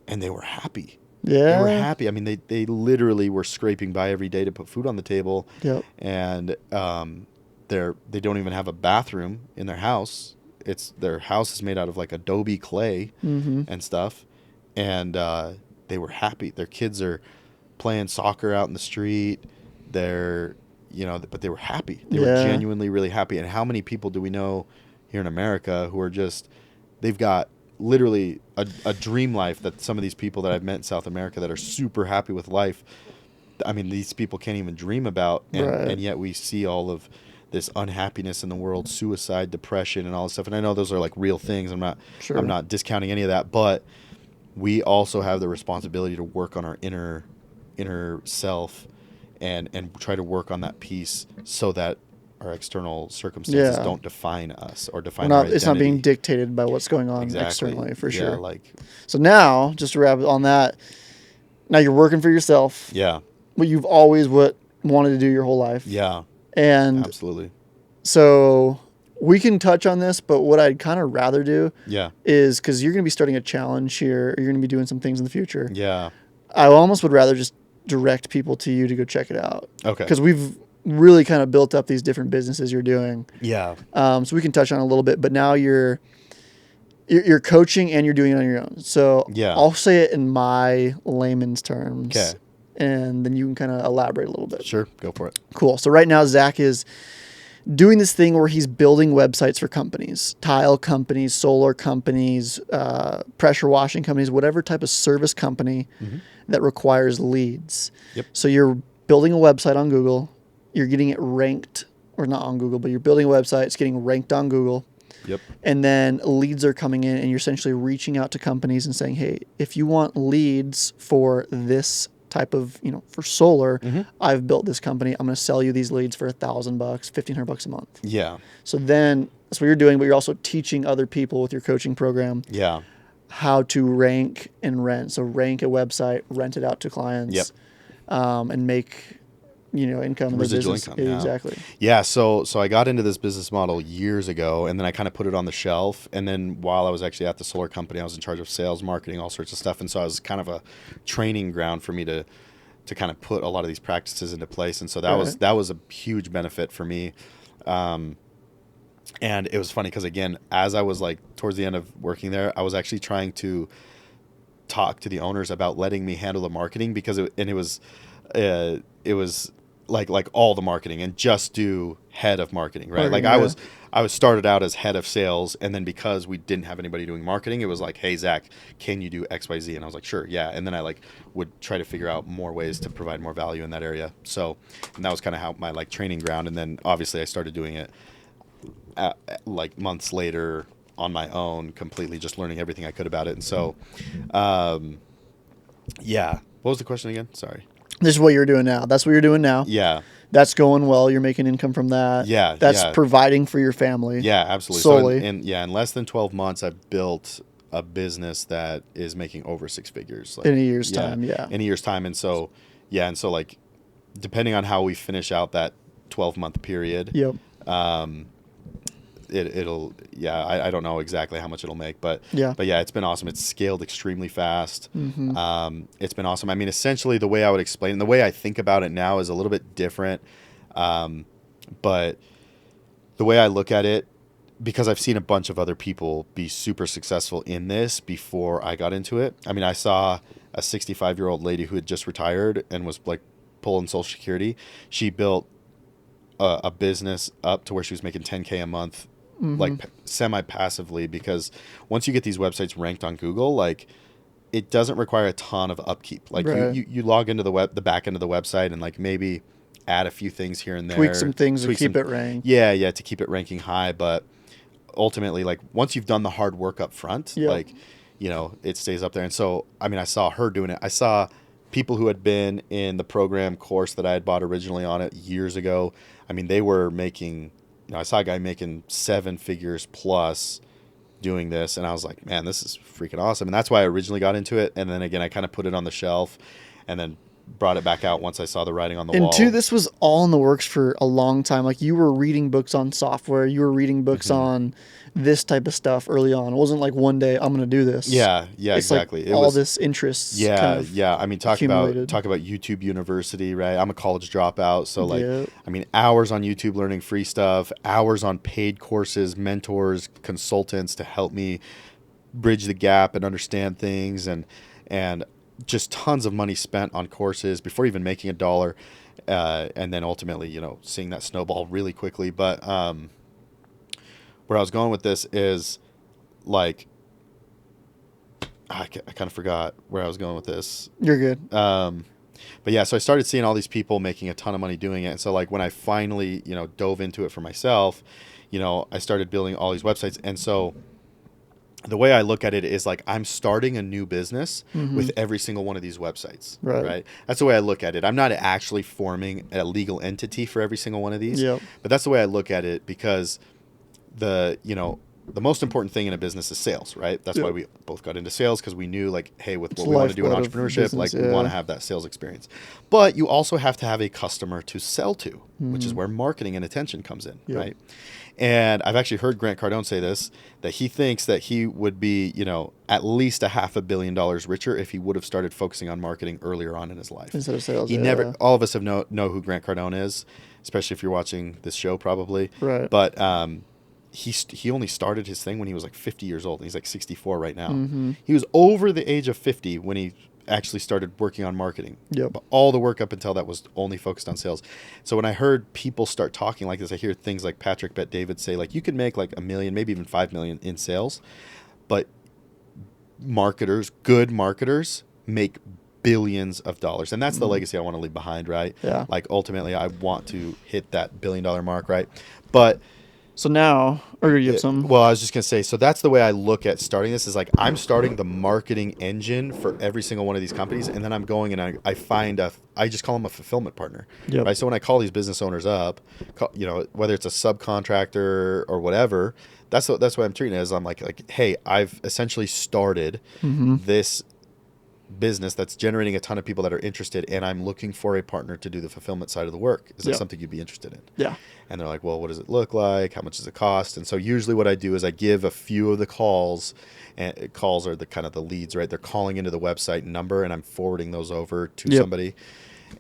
and they were happy. Yeah, they were happy. I mean, they literally were scraping by every day to put food on the table. Yep. And they don't even have a bathroom in their house. their house is made out of like Adobe clay and stuff. And they were happy. Their kids are playing soccer out in the street. They're, but they were happy. They were genuinely really happy. And how many people do we know here in America who are just, they've got literally a dream life that some of these people that I've met in South America that are super happy with life, I mean, these people can't even dream about. And yet we see all of this unhappiness in the world, suicide, depression, and all this stuff. And I know those are like real things. I'm not discounting any of that, but we also have the responsibility to work on our inner self and try to work on that piece so that our external circumstances don't define us or define our identity. It's not being dictated by what's going on externally, for sure. So now, just to wrap on that, now you're working for yourself. Yeah. What you've always wanted to do your whole life. Yeah. And absolutely. So we can touch on this, but what I'd kind of rather do is, because you're going to be starting a challenge here, you're going to be doing some things in the future. Yeah. I almost would rather just direct people to you to go check it out. Okay. Because we've really kind of built up these different businesses you're doing. Yeah. So we can touch on it a little bit, but now you're coaching and you're doing it on your own. So I'll say it in my layman's terms. Okay. And then you can kind of elaborate a little bit. Sure. Go for it. Cool. So right now, Zack is doing this thing where he's building websites for companies, tile companies, solar companies, pressure washing companies, whatever type of service company that requires leads. Yep. So you're building a website on Google. You're getting it ranked, or not on Google, but you're building a website. It's getting ranked on Google. Yep. And then leads are coming in, and you're essentially reaching out to companies and saying, hey, if you want leads for this type of, for solar, I've built this company. I'm going to sell you these leads for $1,000, $1,500 a month. Yeah. So then that's what you're doing, but you're also teaching other people with your coaching program. Yeah. How to rank and rent. So rank a website, rent it out to clients. Yep. And make, income. Residual income. Yeah. Exactly. Yeah. So I got into this business model years ago, and then I kind of put it on the shelf. And then while I was actually at the solar company, I was in charge of sales, marketing, all sorts of stuff. And so I was kind of a training ground for me to kind of put a lot of these practices into place. And so that was a huge benefit for me. And it was funny because, again, as I was like towards the end of working there, I was actually trying to talk to the owners about letting me handle the marketing because it was like all the marketing and just do head of marketing, right? Like I was started out as head of sales, and then because we didn't have anybody doing marketing, it was like, hey, Zack, can you do XYZ? And I was like, sure, yeah. And then I would try to figure out more ways to provide more value in that area. So, and that was kind of how my training ground. And then obviously I started doing it months later on my own, completely just learning everything I could about it. And so, yeah. What was the question again? Sorry. This is what you're doing now. That's what you're doing now. Yeah. That's going well. You're making income from that. Yeah. That's providing for your family. Yeah, absolutely. Solely. So in less than 12 months, I've built a business that is making over 6 figures. In a year's time, yeah. In a year's time. And so, depending on how we finish out that 12-month period, I don't know exactly how much it'll make, but it's been awesome. It's scaled extremely fast. It's been awesome. I mean, essentially the way I would explain, the way I think about it now is a little bit different. But the way I look at it, because I've seen a bunch of other people be super successful in this before I got into it. I mean, I saw a 65-year-old lady who had just retired and was pulling Social Security. She built a business up to where she was making $10K a month, semi-passively, because once you get these websites ranked on Google, it doesn't require a ton of upkeep. You log into the back end of the website and maybe add a few things here and there, tweak some things to keep it ranked. Yeah, to keep it ranking high. But ultimately, once you've done the hard work up front, it stays up there. And so, I mean, I saw her doing it. I saw people who had been in the program course that I had bought originally on it years ago. I mean, they were making, I saw a guy making 7 figures plus doing this. And I was like, man, this is freaking awesome. And that's why I originally got into it. And then again, I kind of put it on the shelf. And then brought it back out once I saw the writing on the and wall. two, this was all in the works for a long time. Like you were reading books on software, you were reading books on this type of stuff early on. It wasn't like one day I'm going to do this. Yeah, it's exactly. Like it was this interest. Yeah, kind of I mean, talk about YouTube University, right? I'm a college dropout, so like, Yep. I mean, hours on YouTube learning free stuff, hours on paid courses, mentors, consultants to help me bridge the gap and understand things, and just tons of money spent on courses before even making $1, and then ultimately, you know, seeing that snowball really quickly. But where I was going with this is, like, I kind of forgot where I was going with this. You're good. But yeah, so I started seeing all these people making a ton of money doing it. And so like when I finally, you know, dove into it for myself, you know, I started building all these websites. And so the way I look at it is like I'm starting a new business with every single one of these websites, right? That's the way I look at it. I'm not actually forming a legal entity for every single one of these, but that's the way I look at it, because the most important thing in a business is sales, right? That's why we both got into sales, because we knew like, hey, with what we want to do in entrepreneurship, business, like we want to have that sales experience. But you also have to have a customer to sell to, which is where marketing and attention comes in, right? And I've actually heard Grant Cardone say this, that he thinks that he would be, you know, at least $500 million richer if he would have started focusing on marketing earlier on in his life. Instead of sales. He never, all of us have know who Grant Cardone is, especially if you're watching this show probably. Right. But he only started his thing when he was like 50 years old. He's like 64 right now. He was over the age of 50 when he actually started working on marketing. But all the work up until that was only focused on sales. So when I heard people start talking like this, I hear things like Patrick Bet-David say, like, you could make like $1 million, maybe even $5 million in sales, but good marketers make billions of dollars. And that's the legacy I want to leave behind, right? Yeah. Like ultimately I want to hit that $1 billion mark, right? But so now, or you have some? Well, I was just going to say, so that's the way I look at starting this, is like I'm starting the marketing engine for every single one of these companies. And then I'm going and I find I just call them a fulfillment partner. Right. So when I call these business owners up, you know, whether it's a subcontractor or whatever, that's what I'm treating it as. I'm like, hey, I've essentially started this business that's generating a ton of people that are interested, and I'm looking for a partner to do the fulfillment side of the work. Is that something you'd be interested in? Yeah. And they're like, well, what does it look like? How much does it cost? And so usually what I do is I give a few of the calls, and calls are the kind of the leads, right? They're calling into the website number, and I'm forwarding those over to somebody.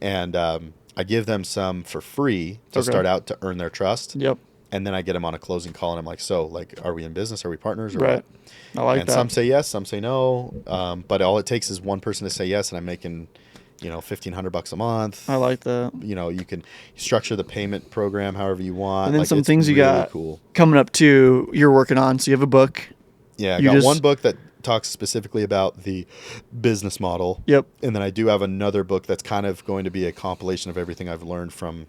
And I give them some for free to start out to earn their trust. And then I get them on a closing call, and I'm like, so, like, are we in business? Are we partners? Or what? I like and that. Some say yes, some say no. But all it takes is one person to say yes, and I'm making, you know, $1,500 a month. I like that. You know, you can structure the payment program however you want. And then like, some things you really got cool. coming up too, you're working on. So you have a book. Yeah, I got one book that talks specifically about the business model. And then I do have another book that's kind of going to be a compilation of everything I've learned from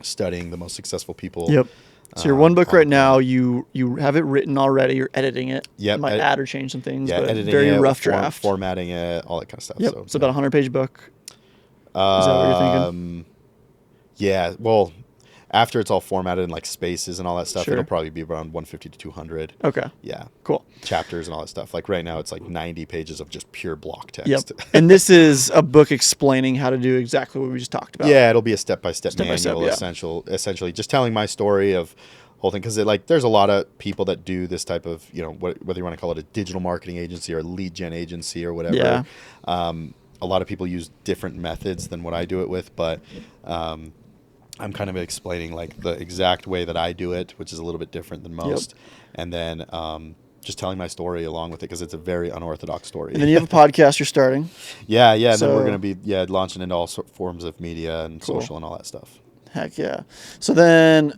studying the most successful people. So your one book right now, you have it written already. You're editing it. You might add or change some things. Yeah, but editing very it, rough draft. Formatting it, all that kind of stuff. So it's about a 100-page book. Is that what you're thinking? Yeah. Well, after it's all formatted in like spaces and all that stuff, it'll probably be around 150 to 200. Okay. Yeah. Cool. Chapters and all that stuff. Like right now, it's like 90 pages of just pure block text. And this is a book explaining how to do exactly what we just talked about. Yeah, it'll be a step-by-step manual, essentially, just telling my story of whole thing, because there's a lot of people that do this type of, you know, whether you want to call it a digital marketing agency or a lead gen agency or whatever. A lot of people use different methods than what I do it with, but I'm kind of explaining like the exact way that I do it, which is a little bit different than most, and then just telling my story along with it, because it's a very unorthodox story. And then you have a podcast you're starting. Yeah, and then we're going to be launching into all forms of media and social and all that stuff. Heck yeah. So then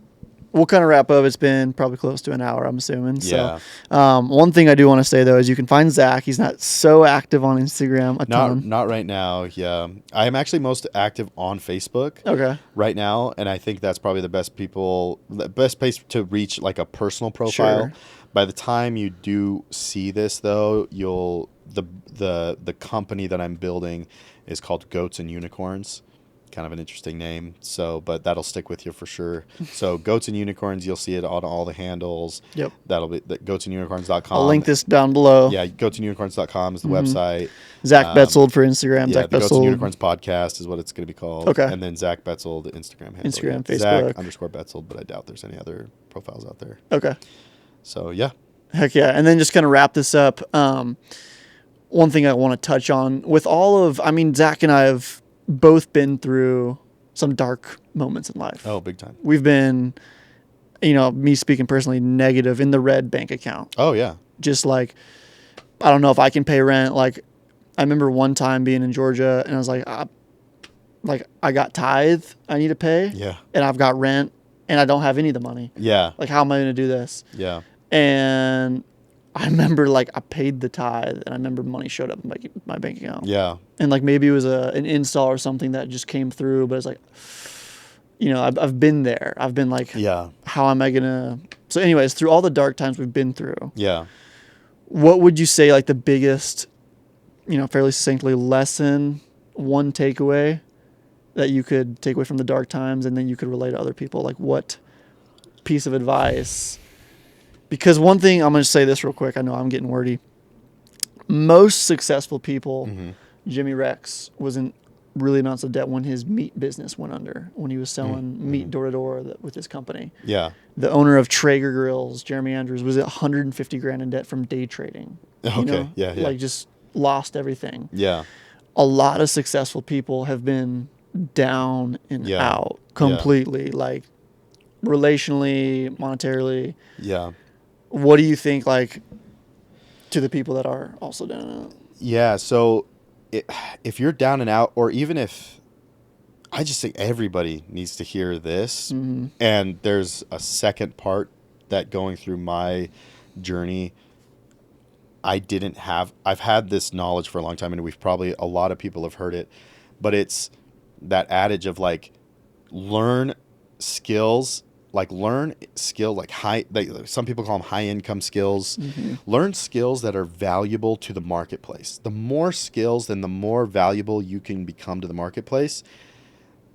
we'll kind of wrap up. It's been probably close to an hour, I'm assuming. Yeah. So, one thing I do want to say, though, is you can find Zack. He's not so active on Instagram a ton. Not right now, yeah. I am actually most active on Facebook right now, and I think that's probably the best place to reach like a personal profile. By the time you do see this, though, the company that I'm building is called Goats and Unicorns. kind of an interesting name. So, but that'll stick with you for sure. So Goats and Unicorns, you'll see it on all the handles. Yep. That'll be goatsandunicorns.com. I'll link this down below. Yeah, goatsandunicorns.com is the website. Zack Betzsold for Instagram. Yeah, Zack the Betzsold. Goats and Unicorns podcast is what it's going to be called. Okay. And then Zack Betzsold, the Instagram handle. Instagram, yeah. Facebook. Zack_Betzsold, but I doubt there's any other profiles out there. Okay. So, yeah. Heck yeah. And then just kind of wrap this up. One thing I want to touch on with Zack and I have both been through some dark moments in life. Oh, big time. We've been, me speaking personally, negative in the red bank account. Oh, yeah. Just like, I don't know if I can pay rent. Like, I remember one time being in Georgia and I was like, I got tithe I need to pay. Yeah. And I've got rent and I don't have any of the money. Yeah. Like, how am I going to do this? Yeah. And I remember, like, I paid the tithe, and I remember money showed up in my bank account. Yeah. And, like, maybe it was an install or something that just came through, but it's like, I've been there. I've been like, yeah. How am I going to... So anyways, through all the dark times we've been through, yeah, what would you say, like, the biggest, fairly succinctly, lesson, one takeaway that you could take away from the dark times and then you could relate to other people? Like, what piece of advice... Because one thing, I'm going to say this real quick. I know I'm getting wordy. Most successful people, Jimmy Rex was in really amounts of debt when his meat business went under, when he was selling meat door to door with his company. Yeah. The owner of Traeger Grills, Jeremy Andrews, was at $150,000 in debt from day trading. Okay. Yeah. Like, just lost everything. Yeah. A lot of successful people have been down and out completely, like relationally, monetarily. Yeah. What do you think, like, to the people that are also down and out? Yeah, so if you're down and out, or even if, I just think everybody needs to hear this, and there's a second part that going through my journey, I've had this knowledge for a long time, and a lot of people have heard it, but it's that adage of, like, learn skills, like some people call them high income skills. Learn skills that are valuable to the marketplace. The more skills, then the more valuable you can become to the marketplace.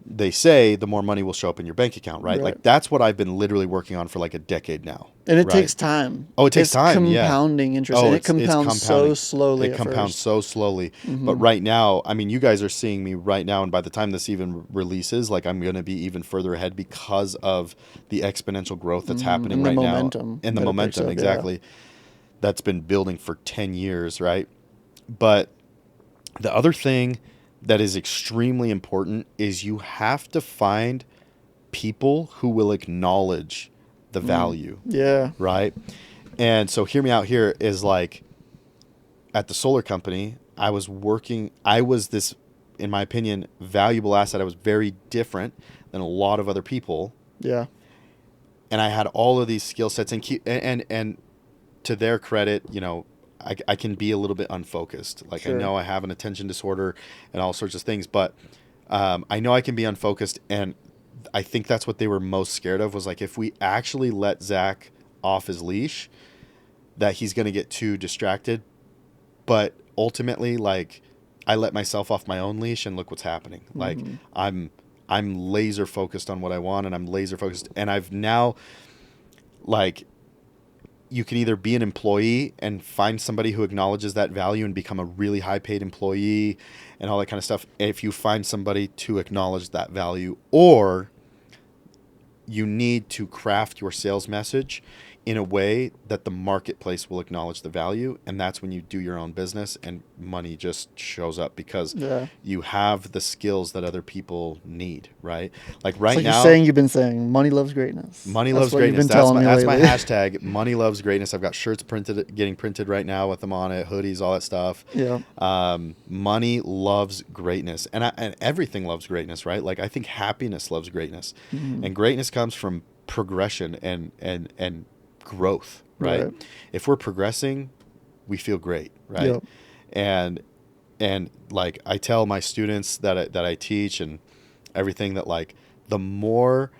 They say the more money will show up in your bank account, right? Like, that's what I've been literally working on for like a decade now. And it takes time. Oh, it takes time. Compounding interest. And it compounds so slowly. It compounds so slowly. But right now, I mean, you guys are seeing me right now, and by the time this even releases, like, I'm going to be even further ahead because of the exponential growth that's happening right now. And the momentum, exactly. That's been building for 10 years, right? But the other thing that is extremely important is you have to find people who will acknowledge the value. Yeah. Right? And so hear me out here is, like, at the solar company, I was this, in my opinion, valuable asset. I was very different than a lot of other people. Yeah. And I had all of these skill sets, and to their credit, I can be a little bit unfocused. Like, sure. I know I have an attention disorder and all sorts of things, but I know I can be unfocused. And I think that's what they were most scared of, was like, if we actually let Zack off his leash, that he's going to get too distracted. But ultimately, like, I let myself off my own leash, and look what's happening. Like, I'm laser focused on what I want, and I'm laser focused. And I've now, like, you can either be an employee and find somebody who acknowledges that value and become a really high paid employee and all that kind of stuff. If you find somebody to acknowledge that value, or you need to craft your sales message in a way that the marketplace will acknowledge the value. And that's when you do your own business and money just shows up, because you have the skills that other people need, right? Like right now, you've been saying money loves greatness. Money loves greatness. That's my hashtag. Money loves greatness. I've got shirts getting printed right now with them on it, hoodies, all that stuff. Yeah. Money loves greatness, and everything loves greatness, right? Like, I think happiness loves greatness, and greatness comes from progression and growth, right? If we're progressing, we feel great, right? Yep. And like, I tell my students that I teach and everything, that, like, the more,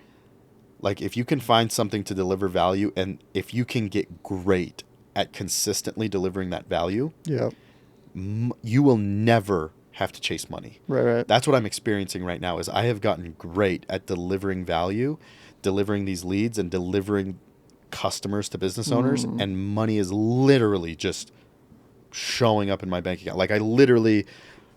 like, if you can find something to deliver value, and if you can get great at consistently delivering that value, you will never have to chase money. Right. That's what I'm experiencing right now is I have gotten great at delivering value, delivering these leads and delivering customers to business owners, and money is literally just showing up in my bank account. Like I literally,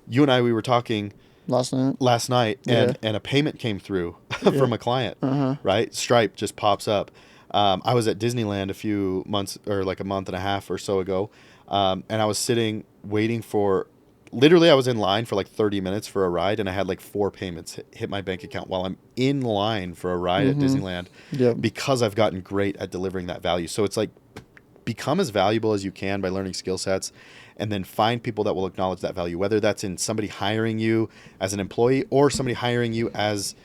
you and I, we were talking last night and a payment came through from a client, right? Stripe just pops up. I was at Disneyland a few months or like a month and a half or so ago. And I was sitting waiting for, literally I was in line for like 30 minutes for a ride, and I had like 4 payments hit my bank account while I'm in line for a ride at Disneyland because I've gotten great at delivering that value. So it's like become as valuable as you can by learning skill sets, and then find people that will acknowledge that value, whether that's in somebody hiring you as an employee or somebody hiring you as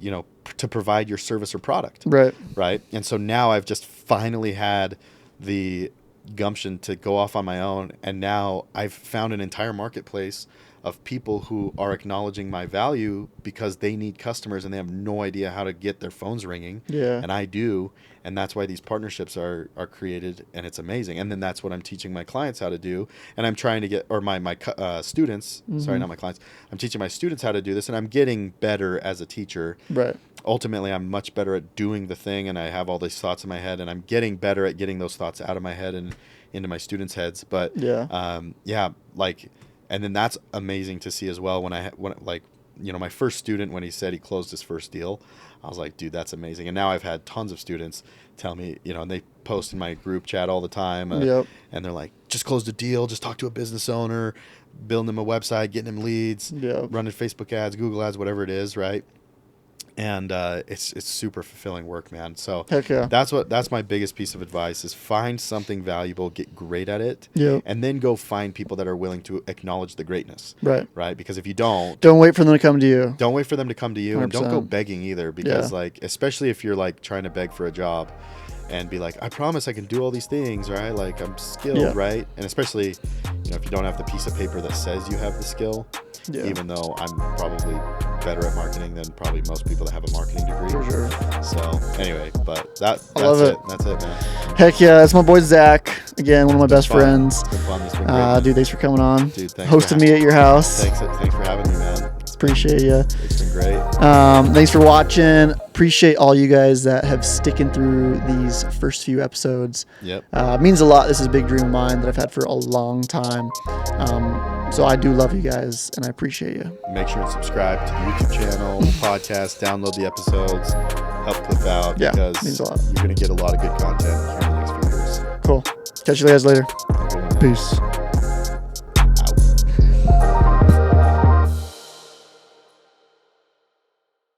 you know, to provide your service or product. Right. And so now I've just finally had the gumption to go off on my own, and now I've found an entire marketplace of people who are acknowledging my value because they need customers and they have no idea how to get their phones ringing. And I do, and that's why these partnerships are created, and it's amazing. And then that's what I'm teaching my clients how to do, and I'm trying to get, or my students, sorry, not my clients, I'm teaching my students how to do this, and I'm getting better as a teacher. Ultimately, I'm much better at doing the thing, and I have all these thoughts in my head, and I'm getting better at getting those thoughts out of my head and into my students' heads. But like, and then that's amazing to see as well. When like, you know, my first student, when he said he closed his first deal, I was like, dude, that's amazing. And now I've had tons of students tell me, you know, and they post in my group chat all the time, and they're like, just closed a deal, just talk to a business owner, building them a website, getting them leads, running Facebook ads, Google ads, whatever it is, right? And it's super fulfilling work, man. So that's my biggest piece of advice is find something valuable, get great at it, and then go find people that are willing to acknowledge the greatness. Right? Because if you don't wait for them to come to you. Don't wait for them to come to you, 100%. And don't go begging either, because like, especially if you're like trying to beg for a job and be like, I promise I can do all these things, right? Like I'm skilled, right? And especially, you know, if you don't have the piece of paper that says you have the skill, even though I'm probably better at marketing than probably most people that have a marketing degree. For sure. So anyway, but that's it. That's it, man. Heck yeah, that's my boy Zach. Again, one of my best friends. It's been fun. It's been great, dude, thanks for coming on. Dude, thanks. Hosting me at your house. Thanks for having me, man. Appreciate you. It's been great. Thanks for watching. Appreciate all you guys that have sticking through these first few episodes. It means a lot. This is a big dream of mine that I've had for a long time. So I do love you guys, and I appreciate you. Make sure and subscribe to the YouTube channel, podcast, download the episodes, help Cliff out, because means a lot. You're going to get a lot of good content here in the next few years. Cool. Catch you guys later. Peace.